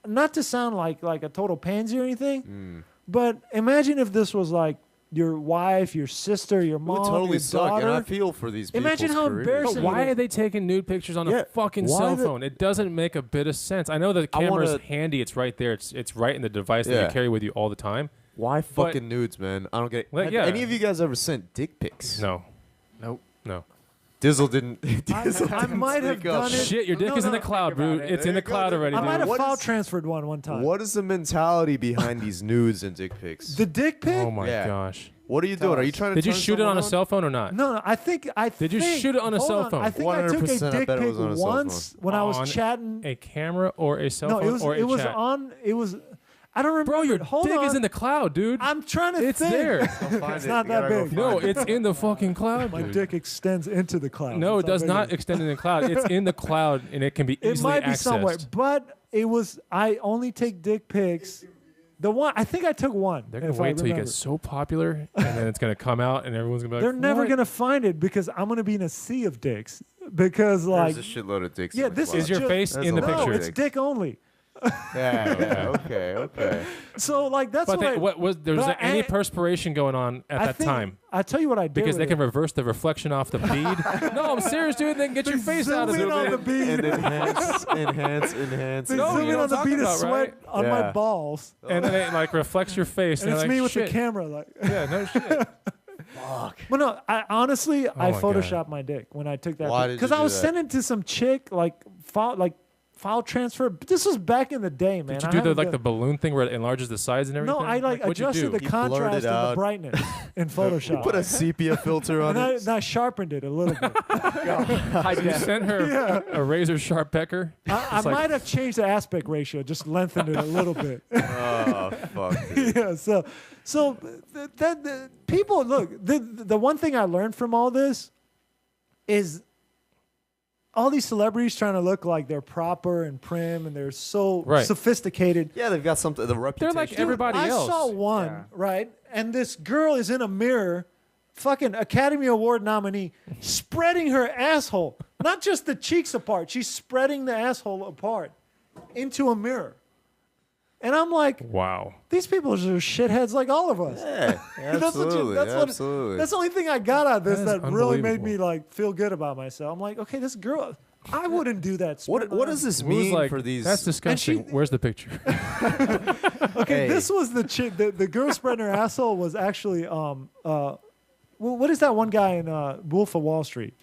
not to sound like a total pansy or anything, but imagine if this was like your wife, your sister, your mom, It would totally your suck, daughter. and I feel for these people. Imagine how embarrassing. But why are they taking nude pictures on a fucking cell phone? It doesn't make a bit of sense. I know the camera's handy. It's right there. It's right in the device that you carry with you all the time. Why fucking nudes, man? I don't get it. Like, Have any of you guys ever sent dick pics? No. Nope. No. Dizzle didn't. I might have done it. Shit, your dick is in the cloud, bro. It's in the cloud already, I dude. might have file transferred one time. What is the mentality behind these nudes and dick pics? The dick pic? Oh my gosh. What are you doing? Are you trying to? Did you shoot it on a cell phone or not? No, I think. Did you shoot it on a cell phone? I think I took a 100% dick bet it pic was on a cell once when I was On chatting. A camera or a cell phone or it a was chat? on. It was. I don't remember. Bro, your Hold dick on. is in the cloud, dude. I'm trying to It's think. there. It's not that big. No, it's in the fucking cloud, My dude. dick extends into the cloud. No, it That's does how big not extend in the cloud. It's in the cloud, and it can be easily It might be accessed. somewhere, but it was. I only take dick pics The one, I think I took one. They're gonna wait till you get so popular, and then it's gonna come out, and everyone's gonna be like, They're never "What?" gonna find it because I'm gonna be in a sea of dicks. Because like, There's a shitload of dicks. yeah, in the this closet. Is your face That's in the a lot of no, picture? it's dicks. dick only. Yeah. Okay. So like that's But what there was but any I- perspiration going on at I that think, time? I tell you what I did Because with they can it. reverse the reflection off the bead. No, I'm serious, dude. They can get your face out of zoom in on the it. bead. And enhance. They No, zoom you in know on the what I'm bead talking of about, sweat right? on my Yeah. balls, And then it like reflects your face. and it's you're me like, with Shit. the camera. Like, Yeah, no shit. but no, I honestly I my photoshopped my dick when I took that. Why did Because you I do was that? sending to some chick file transfer. This was back in the day, man. Did you I do haven't the done- the balloon thing where it enlarges the sides and everything? No, I like what'd you adjusted do? the He contrast blurred and it the out. brightness in Photoshop. Put a sepia filter on and it. I sharpened it a little bit. You sent her a razor sharp pecker. I might have changed the aspect ratio, just lengthened it a little bit. Oh fuck. Dude. Yeah, so people look. The one thing I learned from all this is all these celebrities trying to look like they're proper and prim and they're so Right. sophisticated. Yeah, they've got something. The reputation. like everybody I else. saw one, Yeah. right? And this girl is in a mirror, fucking Academy Award nominee, spreading her asshole. Not just the cheeks apart, she's spreading the asshole apart into a mirror. And I'm like, Wow. these people are just shitheads like all of us. Yeah, absolutely. Absolutely. That's the only thing I got out of this That is that really made me unbelievable. like feel good about myself. I'm like, okay, this girl, I wouldn't do that. What does this It was mean like, for these? That's disgusting. Where's the picture? Okay, Hey. this was the chick. The girl spreading her asshole was actually what is that one guy in Wolf of Wall Street?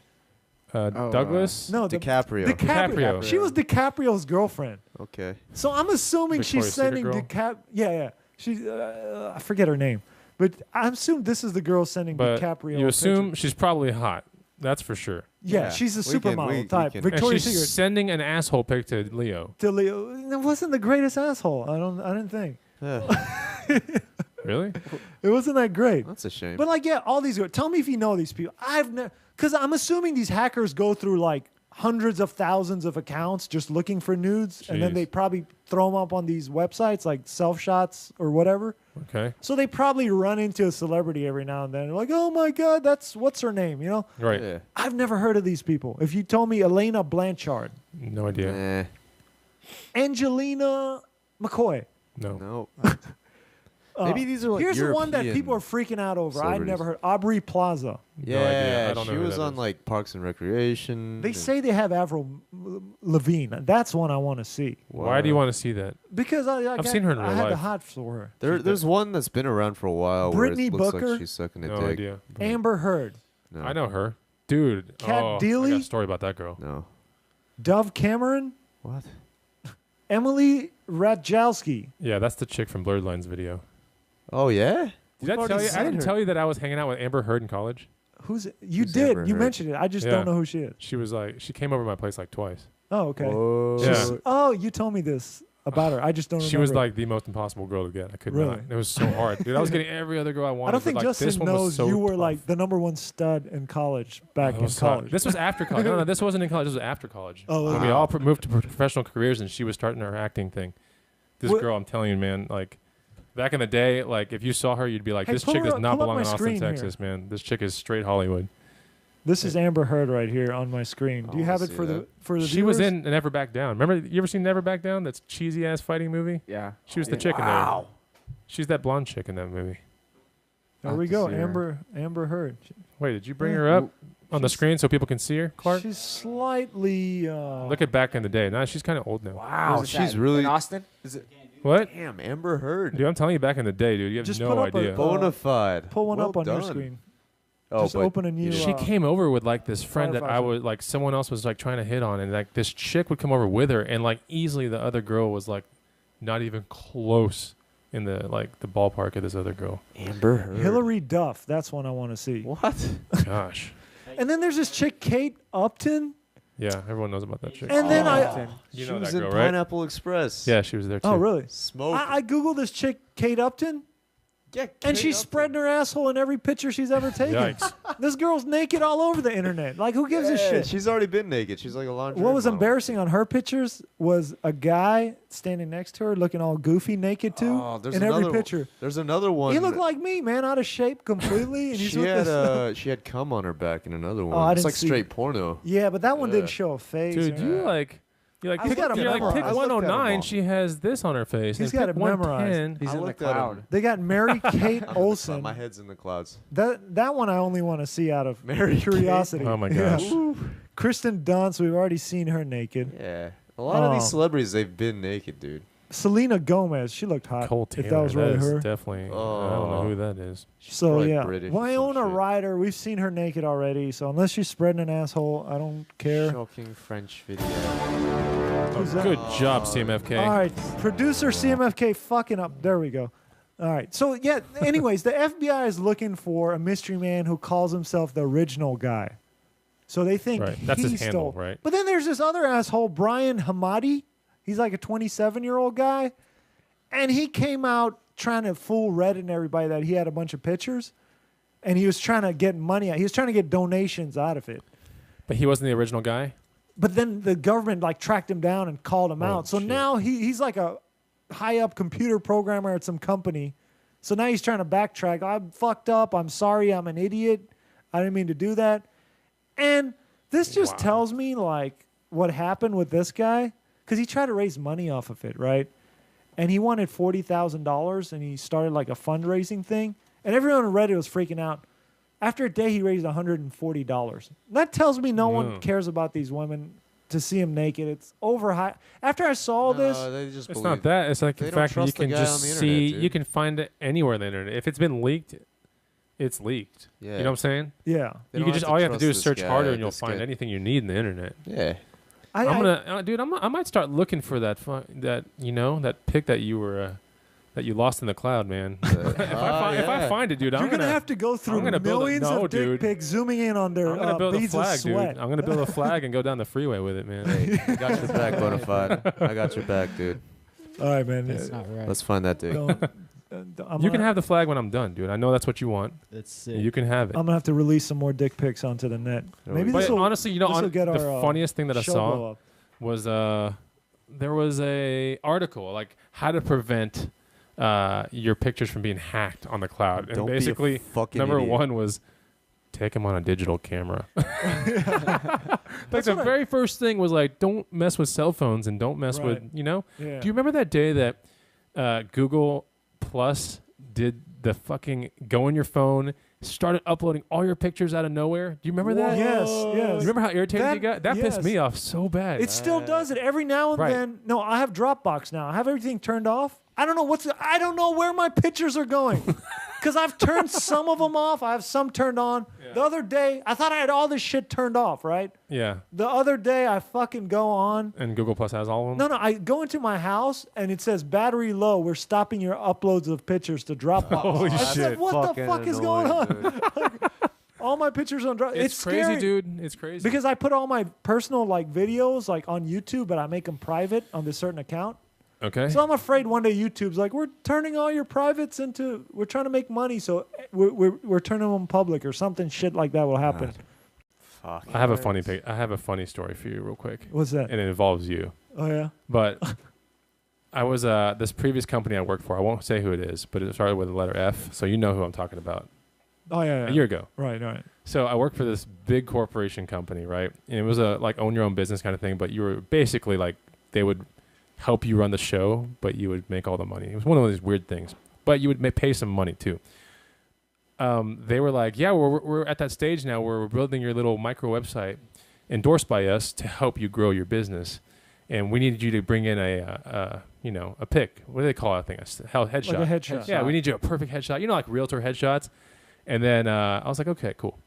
Douglas? No, DiCaprio. DiCaprio. She was DiCaprio's girlfriend. Okay. So I'm assuming Victoria's she's sending Secret girl? Yeah. She I forget her name, but I assume this is the girl sending But DiCaprio. you a assume picture. she's probably hot. That's for sure. Yeah, Yeah, she's a we can- supermodel we type. can- And Victoria's she's Secret. sending an asshole pic to Leo. To Leo, it wasn't the greatest asshole. I didn't think Really? it wasn't that great. That's a shame. But like, yeah, all these girls. Tell me if you know these people. I've never, because I'm assuming these hackers go through like hundreds of thousands of accounts just looking for nudes, and then Jeez. they probably throw them up on these websites like Self Shots or whatever. Okay. So they probably run into a celebrity every now and then. They're like, oh my god, that's what's her name? You know, Right. yeah. I've never heard of these people. If you told me Elena Blanchard, No idea. Eh, Angelina McCoy. No. no. Maybe these are like Here's the one that European people are freaking out over. I've celebrities. never heard. Aubrey Plaza. Yeah, No idea. I don't know she who was that on is. like Parks and Recreation. They and- say they have Avril Lavigne. That's one I want to see Why do you want to see that? because I've seen her in I real had the life. hot for her. There's one that's been around for a while. Brittany where it looks Booker? like she's sucking a No dick. idea. Amber Heard, No. I know her. Dude. Kat I Deely? got a story about that girl. No. Dove Cameron, What? Emily Ratajkowski. Yeah, that's the chick from Blurred Lines video. Oh yeah. Did I We've tell already you? I seen didn't her. tell you that I was hanging out with Amber Heard in college. You Who's did. Amber You Heard? mentioned it. I just Yeah. don't know who she is. She was like, she came over to my place like twice. Oh, okay. Whoa. Yeah. Oh, you told me this about her. I just don't remember. She was it. like the most impossible girl to get. I could Really? not. It was so hard, dude. I was getting every other girl I wanted. I don't think but, like, this Justin one was knows so you were tough. like the number one stud in college back It in was hard. college. This was after college. No, this wasn't in college. This was after college. Oh, When we wow. all moved to professional careers, and she was starting her acting thing. This What- girl, I'm telling you, man, like back in the day, like if you saw her, you'd be like, Hey, this pull chick her does up- not pull up belong my in Austin, screen here. Texas, man. This chick is straight Hollywood. This is Amber Heard right here on my screen. Do you I have wanna it for see the that. for the She was viewers? in Never Back Down. Remember, you ever seen Never Back Down? That's cheesy ass fighting movie. Yeah. She was the chick in there. She's that blonde chick in that movie. There I'll we have to go. see her. Amber Heard. Wait, did you bring her up on the screen so people can see her, Clark? She's slightly. Look at back in the day. Nah, she's kind of old now. Wow, Where's it she's at? really in Austin. Is it? What? damn Amber Heard. Dude, I'm telling you, back in the day, dude, you have Just no put up a idea. Bona fide. pull one Well up on your done. screen. Oh, Just but open a new. She came over with like this friend that I Firefighter. was like someone else was like trying to hit on, and like this chick would come over with her, and like easily the other girl was like not even close in the like the ballpark of this other girl. Amber Heard. Hillary Duff. That's one I want to see. What? Gosh. And then there's this chick, Kate Upton. Yeah, everyone knows about that chick. And then I. Austin. You She know was that in girl, right? Pineapple Express. Yeah, she was there too. Oh, really? Smoke. I googled this chick, Kate Upton. Yeah, and she's spreading her asshole in every picture she's ever taken. Yikes. This girl's naked all over the internet. Like, who gives a shit? She's already been naked. She's like a laundry. What was embarrassing on her pictures was a guy standing next to her looking all goofy naked too. Oh, there's in another, every picture. There's another one. He looked like me, man, out of shape completely. And he's she with had this. she had cum on her back in another one. I It's didn't like see straight porno. Yeah, but that one Yeah. didn't show a face. Dude, or- you like He's pick, got it you're like pick memorized. 109. She has this on her face. He's and got pick it memorized. 110. He's I in the looked at him. cloud. They got Mary Kate Olsen. My head's in the clouds. That one I only want to see out of Mary curiosity. Oh my Yeah. gosh. Kristen Dunst, we've already seen her naked. Yeah. A lot of these celebrities, they've been naked, dude. Selena Gomez, she looked hot. Cole if Taylor. that was really is her. definitely. I don't know Oh. who that is. So probably yeah, British or some Winona shit. Ryder, we've seen her naked already. So unless she's spreading an asshole, I don't care. Shocking French video. Who's that? Good job, CMFK. All right, producer CMFK fucking up. There we go. All right. So yeah. Anyways, the FBI is looking for a mystery man who calls himself the original guy. So they think Right. That's he his handle, stole. right? But then there's this other asshole, Brian Hamadi. He's like a 27-year-old guy, and he came out trying to fool Reddit and everybody that he had a bunch of pictures, and he was trying to get money out. He was trying to get donations out of it. But he wasn't the original guy. But then the government like tracked him down and called him out. So shit. now he's like a high up computer programmer at some company. So now he's trying to backtrack. I'm fucked up. I'm sorry. I'm an idiot. I didn't mean to do that. And this just tells me like what happened with this guy because he tried to raise money off of it, right? And he wanted $40,000 and he started like a fundraising thing. And everyone on Reddit was freaking out. After a day, he raised $140. That tells me no one cares about these women to see him naked. It's over high. After I saw this, They just It's believe. not that. It's like They the don't fact that you trust the can guy on just the internet, see. dude. You can find it anywhere on the internet. If it's been leaked, it's leaked. Yeah. You know what I'm saying? yeah. They You don't can just have all to you have to do is trust search this harder guy, and you'll this find guy. anything you need in the internet. Yeah. I'm gonna, dude. I might start looking for that that pic that you were that you lost in the cloud, man. if I find it, dude, You're I'm gonna have to go through gonna build a- millions no, of dick dude. pics, zooming in on their I'm gonna build a beads of flag, dude. sweat. I'm gonna build a flag and go down the freeway with it, man. Hey, I got your back, Bonafide. I got your back, dude. All right, man. That's not right. Let's find that dick. You can have the flag when I'm done, dude. I know that's what you want. That's sick. You can have it. I'm gonna have to release some more dick pics onto the net. Maybe But this will honestly, you know, this'll get the our, funniest thing that I show saw blow up. was there was a article like how to prevent your pictures from being hacked on the cloud, and Don't be a basically fucking number idiot. one was take them on a digital camera. Like the what I- very first thing was like don't mess with cell phones and don't mess with Right. Do Yeah. you remember that day that Google Plus did the fucking go on your phone, started uploading all your pictures out of nowhere? Do you remember that? Yes, yes. You remember how irritated you got? That pissed yes. me off so bad. It still does it every now and Right. then. No, I have Dropbox now. I have everything turned off. I don't know I don't know where my pictures are going because I've turned some of them off. I have some turned on. The other day, I thought I had all this shit turned off. Right. Yeah. The other day, I fucking go on. And Google Plus has all of them? No, I go into my house and it says battery low. We're stopping your uploads of pictures to Dropbox. Holy I said, shit. what the fuck is going on? Dude. All my pictures on Dropbox. It's crazy, scary. dude. It's crazy. Because I put all my personal like videos like on YouTube, but I make them private on this certain account. Okay. So I'm afraid one day YouTube's like, we're turning all your privates into, we're trying to make money, so we're turning them public or something shit like that will happen. Fuck. I have a funny story for you real quick. What's that? And it involves you. Oh yeah. But I was this previous company I worked for. I won't say who it is, but it started with the letter F, so you know who I'm talking about. Oh yeah. A year ago. Right. So I worked for this big corporation company, right? And it was a like own your own business kind of thing, but you were basically like they would help you run the show, but you would make all the money. It was one of these weird things, but you would pay some money too. They were like, yeah, we're at that stage now where we're building your little micro website endorsed by us to help you grow your business. And we needed you to bring in a pic. What do they call that thing? Headshot. Like a headshot. Yeah, we need you a perfect headshot. You know, like realtor headshots. And then I was like, okay, cool.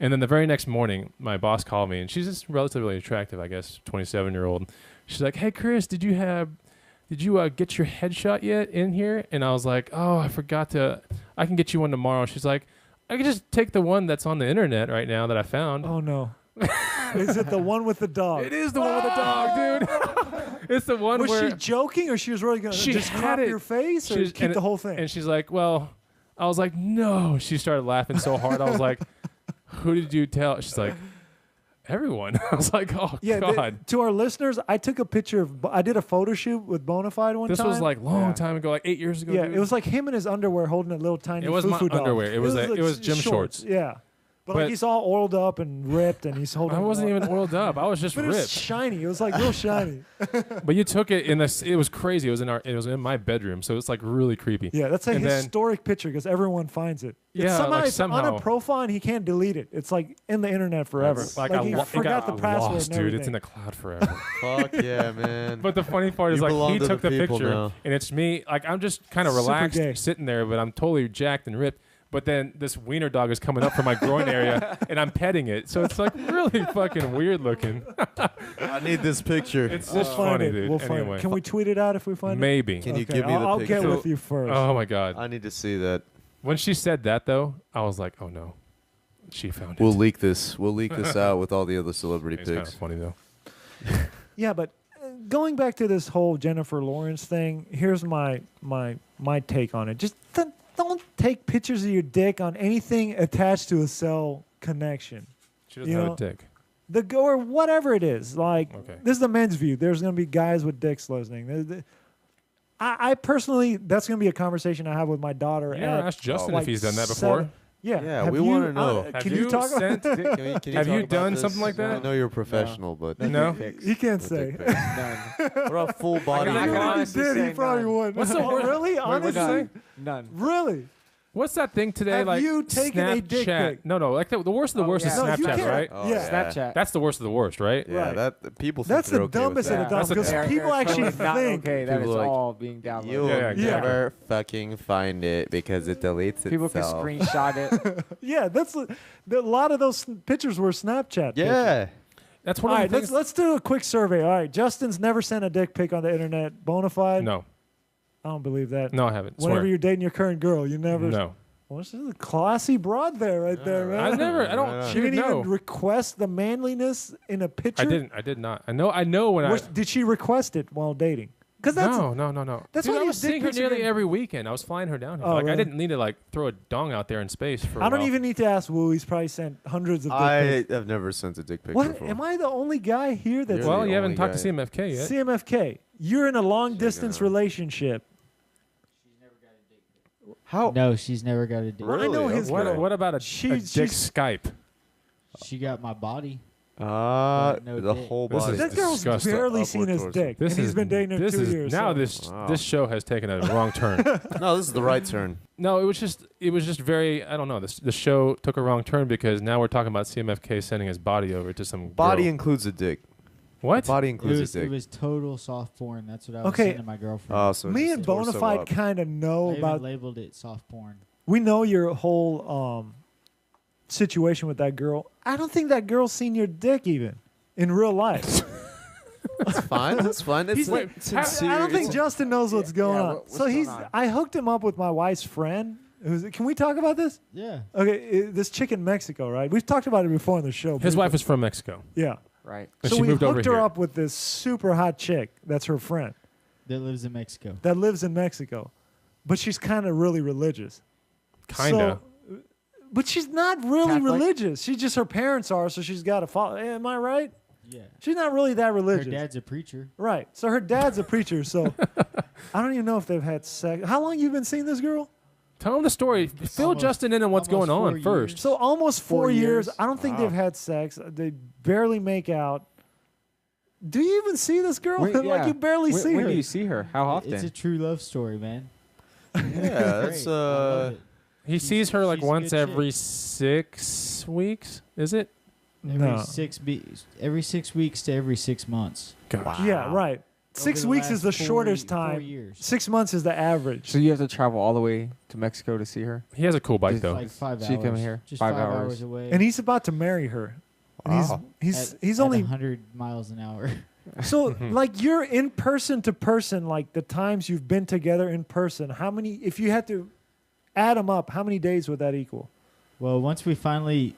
And then the very next morning, my boss called me, and she's just relatively attractive, I guess, 27-year-old. She's like, hey, Chris, did you get your headshot yet in here? And I was like, oh, I forgot to. I can get you one tomorrow. She's like, I can just take the one that's on the internet right now that I found. Oh no. Is it the one with the dog? It is the one with the dog, dude. It's the one Was where she joking or she was really going to she just had crop it. your face or She's- keep and the whole thing? And she's like, well, I was like, no. She started laughing so hard. I was like, who did you tell? She's like, everyone. I was like, oh, God. To our listeners, I took a picture I did a photo shoot with Bonafide one time. This was like long time ago, like 8 years ago. Yeah, dude. it was like him in his underwear holding a little tiny It was my foo-foo doll. underwear. It was gym shorts. Yeah. But like he's all oiled up and ripped, and he's holding. I wasn't even oiled up. I was just but ripped. It was shiny. It was like real shiny. But you took it in this. It was crazy. It was in my bedroom, so it's like really creepy. Yeah, that's a historic picture because everyone finds it. Yeah, somehow on a profile and he can't delete it. It's like in the internet forever. Like he forgot the password. Lost, and dude. everything. It's in the cloud forever. Fuck yeah, man. But the funny part is, like, he took the picture, and it's me. Like, I'm just kind of relaxed sitting there, but I'm totally jacked and ripped. But then this wiener dog is coming up from my groin area, and I'm petting it. So it's like really fucking weird looking. I need this picture. It's just funny, dude. We'll find it. Can we tweet it out if we find it? Maybe. Can you give me the I'll picture? get with you first. Oh, my God. I need to see that. When she said that, though, I was like, oh, no. She found it. We'll leak this. We'll leak this out with all the other celebrity It's pics. kind of funny, though. Yeah, but going back to this whole Jennifer Lawrence thing, here's my take on it. Just don't take pictures of your dick on anything attached to a cell connection. She doesn't have a dick. Or whatever it is. Like, this is the men's view. There's going to be guys with dicks listening. I personally, that's going to be a conversation I have with my daughter. Yeah, ask Justin if he's done that before. Yeah, we want to know. Can you talk about it? Have you done something like that? I know you're a professional, but no, he can't say. What about full body? He probably would. What's the word? Really? Honestly, none. Really? What's that thing today? Have like you taken a dick Snapchat? pic? No, like the worst of the worst is No, you Snapchat, can't. right? Oh, Yeah. Snapchat. That's the worst of the worst, right? Yeah, Right. that people. Think That's they're the okay dumbest with of the that. dumb because people actually not think. okay. That is People like, all being downloaded. You'll Yeah, exactly. never fucking find it because it deletes People can itself. screenshot it. Yeah, that's a lot of those pictures were Snapchat. Pictures. Yeah. That's one All of right, the things. let's do a quick survey. All right, Justin's never sent a dick pic on the internet. Bonafide? No, I don't believe that. no, I haven't. Whenever Swear. you're dating your current girl, you never. No, Well, this is a classy broad there, right there, man. I never. I don't. She She didn't know. even request the manliness in a picture. I didn't. I did not. I know when Did she request it while dating? Because that's No. That's Dude, why I these was dick seeing her pics are nearly getting- every weekend. I was flying her down here. Oh, Like I really? didn't need to like throw a dong out there in space for. I don't a while. even need to ask Woo. He's probably sent hundreds of dick I pics. have never sent a dick pic What? before. Am I the only guy here that's You're Well, the you haven't only talked to guy. CMFK yet. CMFK? You're in a long distance out. relationship. How? No, she's never got a dick. Well, I know Really? his Okay. girl. What about a dick she's- Skype? She got my body. the no dick. whole This body. is That girl's disgusting. barely Upward seen his torso. dick, and he's been dating her this 2 is, years. Now so. this show has taken a wrong turn. No, this is the right turn. No, it was just very. I don't know. The show took a wrong turn because now we're talking about CMFK sending his body over to some Body girl. includes a dick. What? Body It includes was, a it dick. was total soft porn. That's what I was Okay. saying to my girlfriend. Oh, so Me just and torso Bonafide up. kind of know I even about. labeled it soft porn. We know your whole situation with that girl. I don't think that girl's seen your dick even in real life. That's fine. That's fine. It's He's like I sincere. don't think It's- Justin knows what's going on. what's So going on? I hooked him up with my wife's friend. Can we talk about this? Yeah. Okay, this chick in Mexico, right? We've talked about it before on the show. His wife is from Mexico. Yeah. Right. And So she we moved over hooked her here. up with this super hot chick. That's her friend That lives in Mexico. that lives in Mexico, but she's kind of really religious. Kinda. So, but she's not really Catholic? religious. She's just her parents are, so she's got to follow. Am I right? Yeah. She's not really that Her religious. dad's a preacher. Right. So her dad's a preacher. So I don't even know if they've had sex. How long you been seeing this girl? Tell him the story. Fill Almost- Justin in on what's going almost on 4 first. years. So almost 4 4 years. years. I don't think Wow. they've had sex. They barely make out. Do you even see this girl? Wait, like yeah. you barely see When her. do you see her? How often? It's a true love story, man. Yeah, that's Great. I love it. He She's- sees her like she's a once good chick. every 6 weeks. Is it? Every No. 6 every 6 weeks to every 6 months. Gosh. Yeah, right. 6 Over the weeks is last the 4 shortest 4 time. years. 6 months is the average. So you have to travel all the way to Mexico to see her? He has a cool bike Just though. Like 5 She hours. come here, Just 5 5 hours. hours away. And he's about to marry her. And Wow. he's at only 100 miles an hour. so like you're in person to person, like the times you've been together in person. How many? If you had to add them up, how many days would that equal? Well, once we finally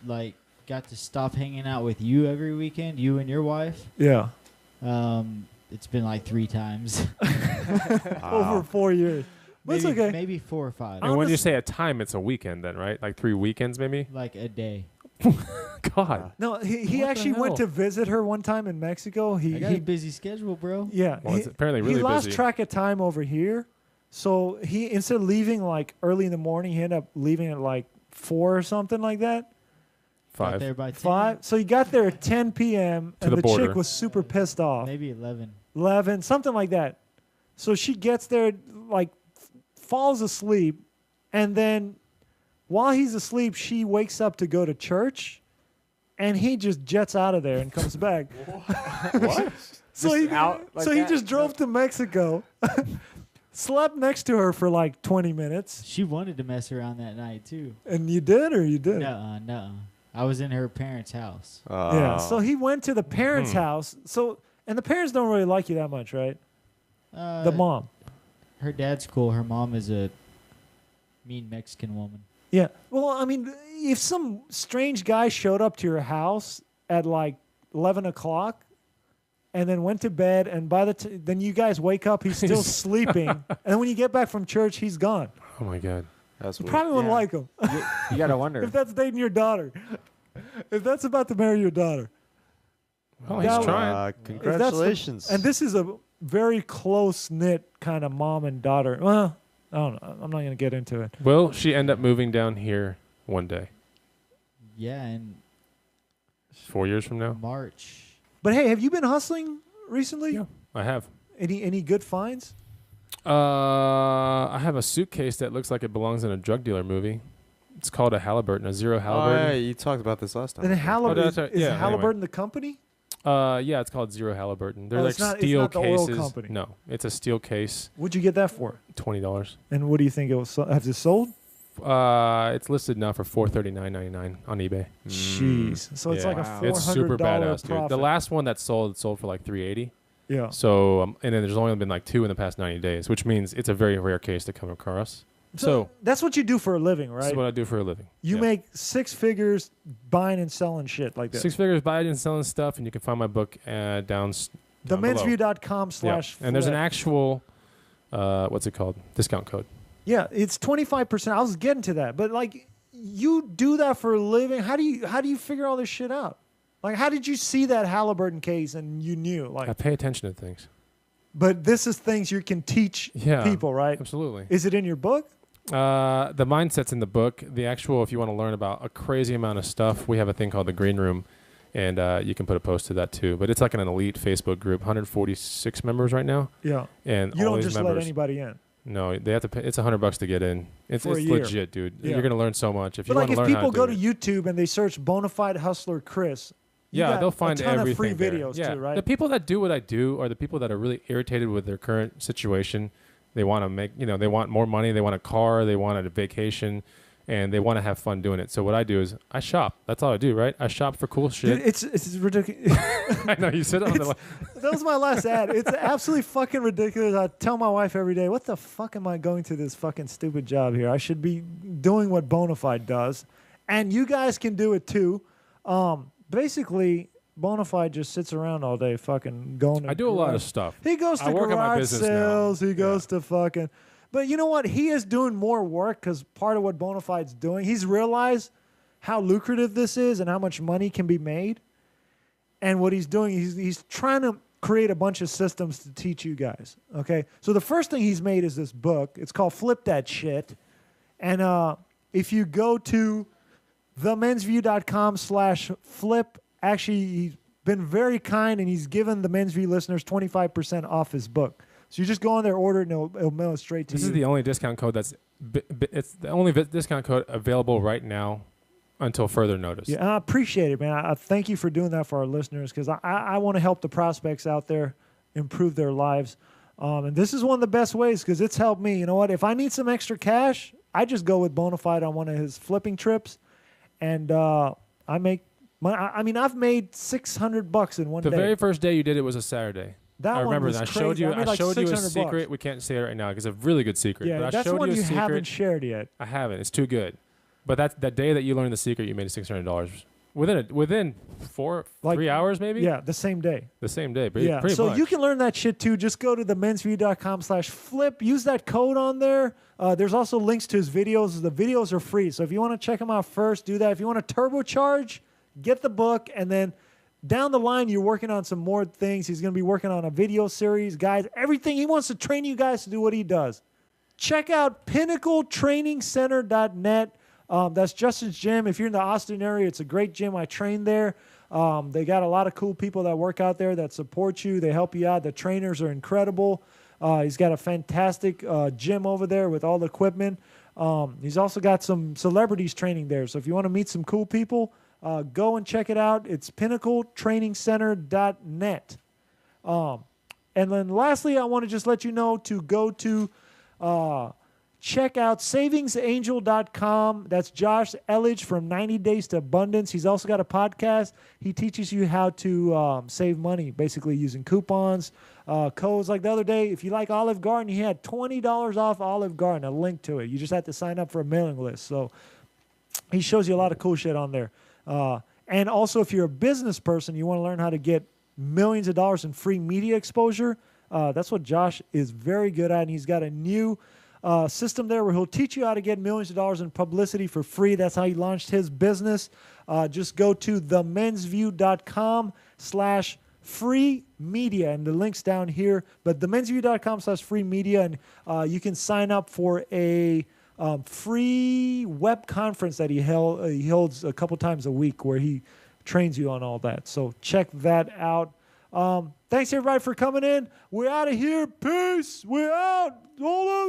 like got to stop hanging out with you every weekend, you and your wife, Yeah, it's been like 3 times. over 4 years. But maybe, it's okay. Maybe 4 or 5. And when you say a time, it's a weekend then, right? Like 3 weekends maybe? Like a day. God. No, he What the actually went hell? to visit her one time in Mexico. I got a busy schedule, bro. Yeah. Well, it's apparently really he lost busy. track of time over here. So he, instead of leaving like early in the morning, he ended up leaving at like 4 or something like that. Got 5. there by 10. 5. So he got there at 10 p.m. To and the the border. chick was super pissed off. Maybe 11. 11, something like that. So she gets there, like, falls asleep, and then while he's asleep, she wakes up to go to church, and he just jets out of there and comes back. What? So Just he out like so he that? just drove to Mexico, slept next to her for like 20 minutes, She wanted to mess around that night, too. and you did or you didn't? Nuh-uh. I was in her parents' house. Yeah. So he went to the parents' house. So and the parents don't really like you that much, right? The mom. Her dad's cool. Her mom is a mean Mexican woman. Yeah. Well, I mean, if some strange guy showed up to your house at like 11 o'clock and then went to bed, and by the then you guys wake up, he's still sleeping, and then when you get back from church, he's gone. Oh my God. That's You weird. probably wouldn't Yeah. like him You gotta wonder. if that's dating your daughter. If that's about to marry your daughter. Oh, he's That- trying. If that's the- Congratulations. and this is a very close knit kind of mom and daughter. Well, I don't know. I'm not going to get into it. Will she end up moving down here one day? Yeah, in 4 years from now? March. But hey, have you been hustling recently? Yeah. I have. Any good finds? I have a suitcase that looks like it belongs in a drug dealer movie. It's called a Halliburton, a Zero Oh, Halliburton. yeah, you talked about this last time. And Halliburton, that's right. is Yeah, Halliburton the company? Yeah, it's called Zero Halliburton. They're Oh, like it's not- it's steel not the oil cases. company. No, it's a steel case. What'd you get that for? $20. And what do you think it was? Has it sold? It's listed now for $439.99 on eBay. Jeez. So it's Yeah. like a Wow. $400 It's super badass, dude. profit. The last one that sold for like $380. Yeah. So and then there's only been like 2 in the past 90 days, which means it's a very rare case to come across. So that's what you do for a living, this right? is what I do for a living. You Yeah. make 6 figures buying and selling shit like that. 6 figures buying and selling stuff, and you can find my book down below. TheMensView.com/flip. And there's an actual what's it called? Discount code. Yeah, it's 25%. I was getting to that, but like, you do that for a living. How do you figure all this shit out? Like, how did you see that Halliburton case and you knew? I Like, pay attention to things. but this is things you can teach Yeah, people, right? Absolutely. Is it in your book? The mindset's in the book. The actual, if you want to learn about a crazy amount of stuff, we have a thing called the Green Room, and you can put a post to that too. But it's like an elite Facebook group, 146 members right now, Yeah. and You all don't these just members. let anybody in. No, they have to pay. It's $100 to get in. It's For a year. legit, dude. Yeah. You're gonna learn so much if you But want like, to if learn how people to go do to it. YouTube and they search Bonafide Hustler Chris, you Yeah, got they'll find a ton everything of free there. videos Yeah. too, right? The people that do what I do are the people that are really irritated with their current situation. They want to make, they want more money. They want a car. They want a vacation, and they want to have fun doing it. So what I do is I shop. That's all I do, right? I shop for cool shit. Dude, it's ridiculous. I know you said it on the. That was my last ad. It's absolutely fucking ridiculous. I tell my wife every day, what the fuck am I going to this fucking stupid job here? I should be doing what Bonafide does. And you guys can do it too. Basically, Bonafide just sits around all day fucking going to I do a lot of garage- stuff. He goes to I work on my garage business now. sales. He goes Yeah. to fucking... But you know what? He is doing more work because part of what Bonafide's doing, he's realized how lucrative this is and how much money can be made. And what he's doing, he's trying to create a bunch of systems to teach you guys. Okay? So the first thing he's made is this book. It's called Flip That Shit. And if you go to themensview.com/flip, actually, he's been very kind and he's given the Men's View listeners 25% off his book. So you just go on there, order it, and it'll mail it straight to This you. is the only discount code it's the only discount code available right now until further notice. Yeah, and I appreciate it, man. I thank you for doing that for our listeners because I want to help the prospects out there improve their lives. And this is one of the best ways because it's helped me. You know what? If I need some extra cash, I just go with Bonafide on one of his flipping trips, and I make money. I mean, I've made $600 in one The day. very first day you did it was a Saturday. That I one remember was that. I crazy. showed you. I made like I showed you a 600 secret. bucks. We can't say it right now because it's a really good secret. Yeah, but I that's showed one you a you secret. haven't shared yet. I haven't. It's too good. But that day that you learned the secret, you made $600 within 3 hours maybe. Yeah, the same day. The same day. Yeah, pretty so much. you can learn that shit too. Just go to themensview.com/flip. Use that code on there. There's also links to his videos. The videos are free. So if you want to check them out first, do that. If you want to turbocharge, get the book. And then down the line, you're working on some more things. He's going to be working on a video series, guys. Everything. He wants to train you guys to do what he does. Check out pinnacletrainingscenter.net. That's Justin's gym. If you're in the Austin area, it's a great gym. I train there. They got a lot of cool people that work out there that support you. They help you out. The trainers are incredible. He's got a fantastic gym over there with all the equipment. He's also got some celebrities training there. So if you want to meet some cool people, go and check it out. It's pinnacletrainingscenter.net. And then lastly, I want to just let you know to go to check out savingsangel.com. That's Josh Elledge from 90 Days to Abundance. He's also got a podcast. He teaches you how to save money, basically using coupons, codes. Like the other day, if you like Olive Garden, he had $20 off Olive Garden, a link to it. You just have to sign up for a mailing list. So he shows you a lot of cool shit on there. And also, if you're a business person, you want to learn how to get millions of dollars in free media exposure, that's what Josh is very good at. And he's got a new system there where he'll teach you how to get millions of dollars in publicity for free. That's how he launched his business. Just go to themensview.com/free media, and the link's down here. But themensview.com/free media, and you can sign up for a free web conference that he holds a couple times a week where he trains you on all that. So check that out. Thanks everybody for coming in. We're out of here. Peace. We're out. Hold on.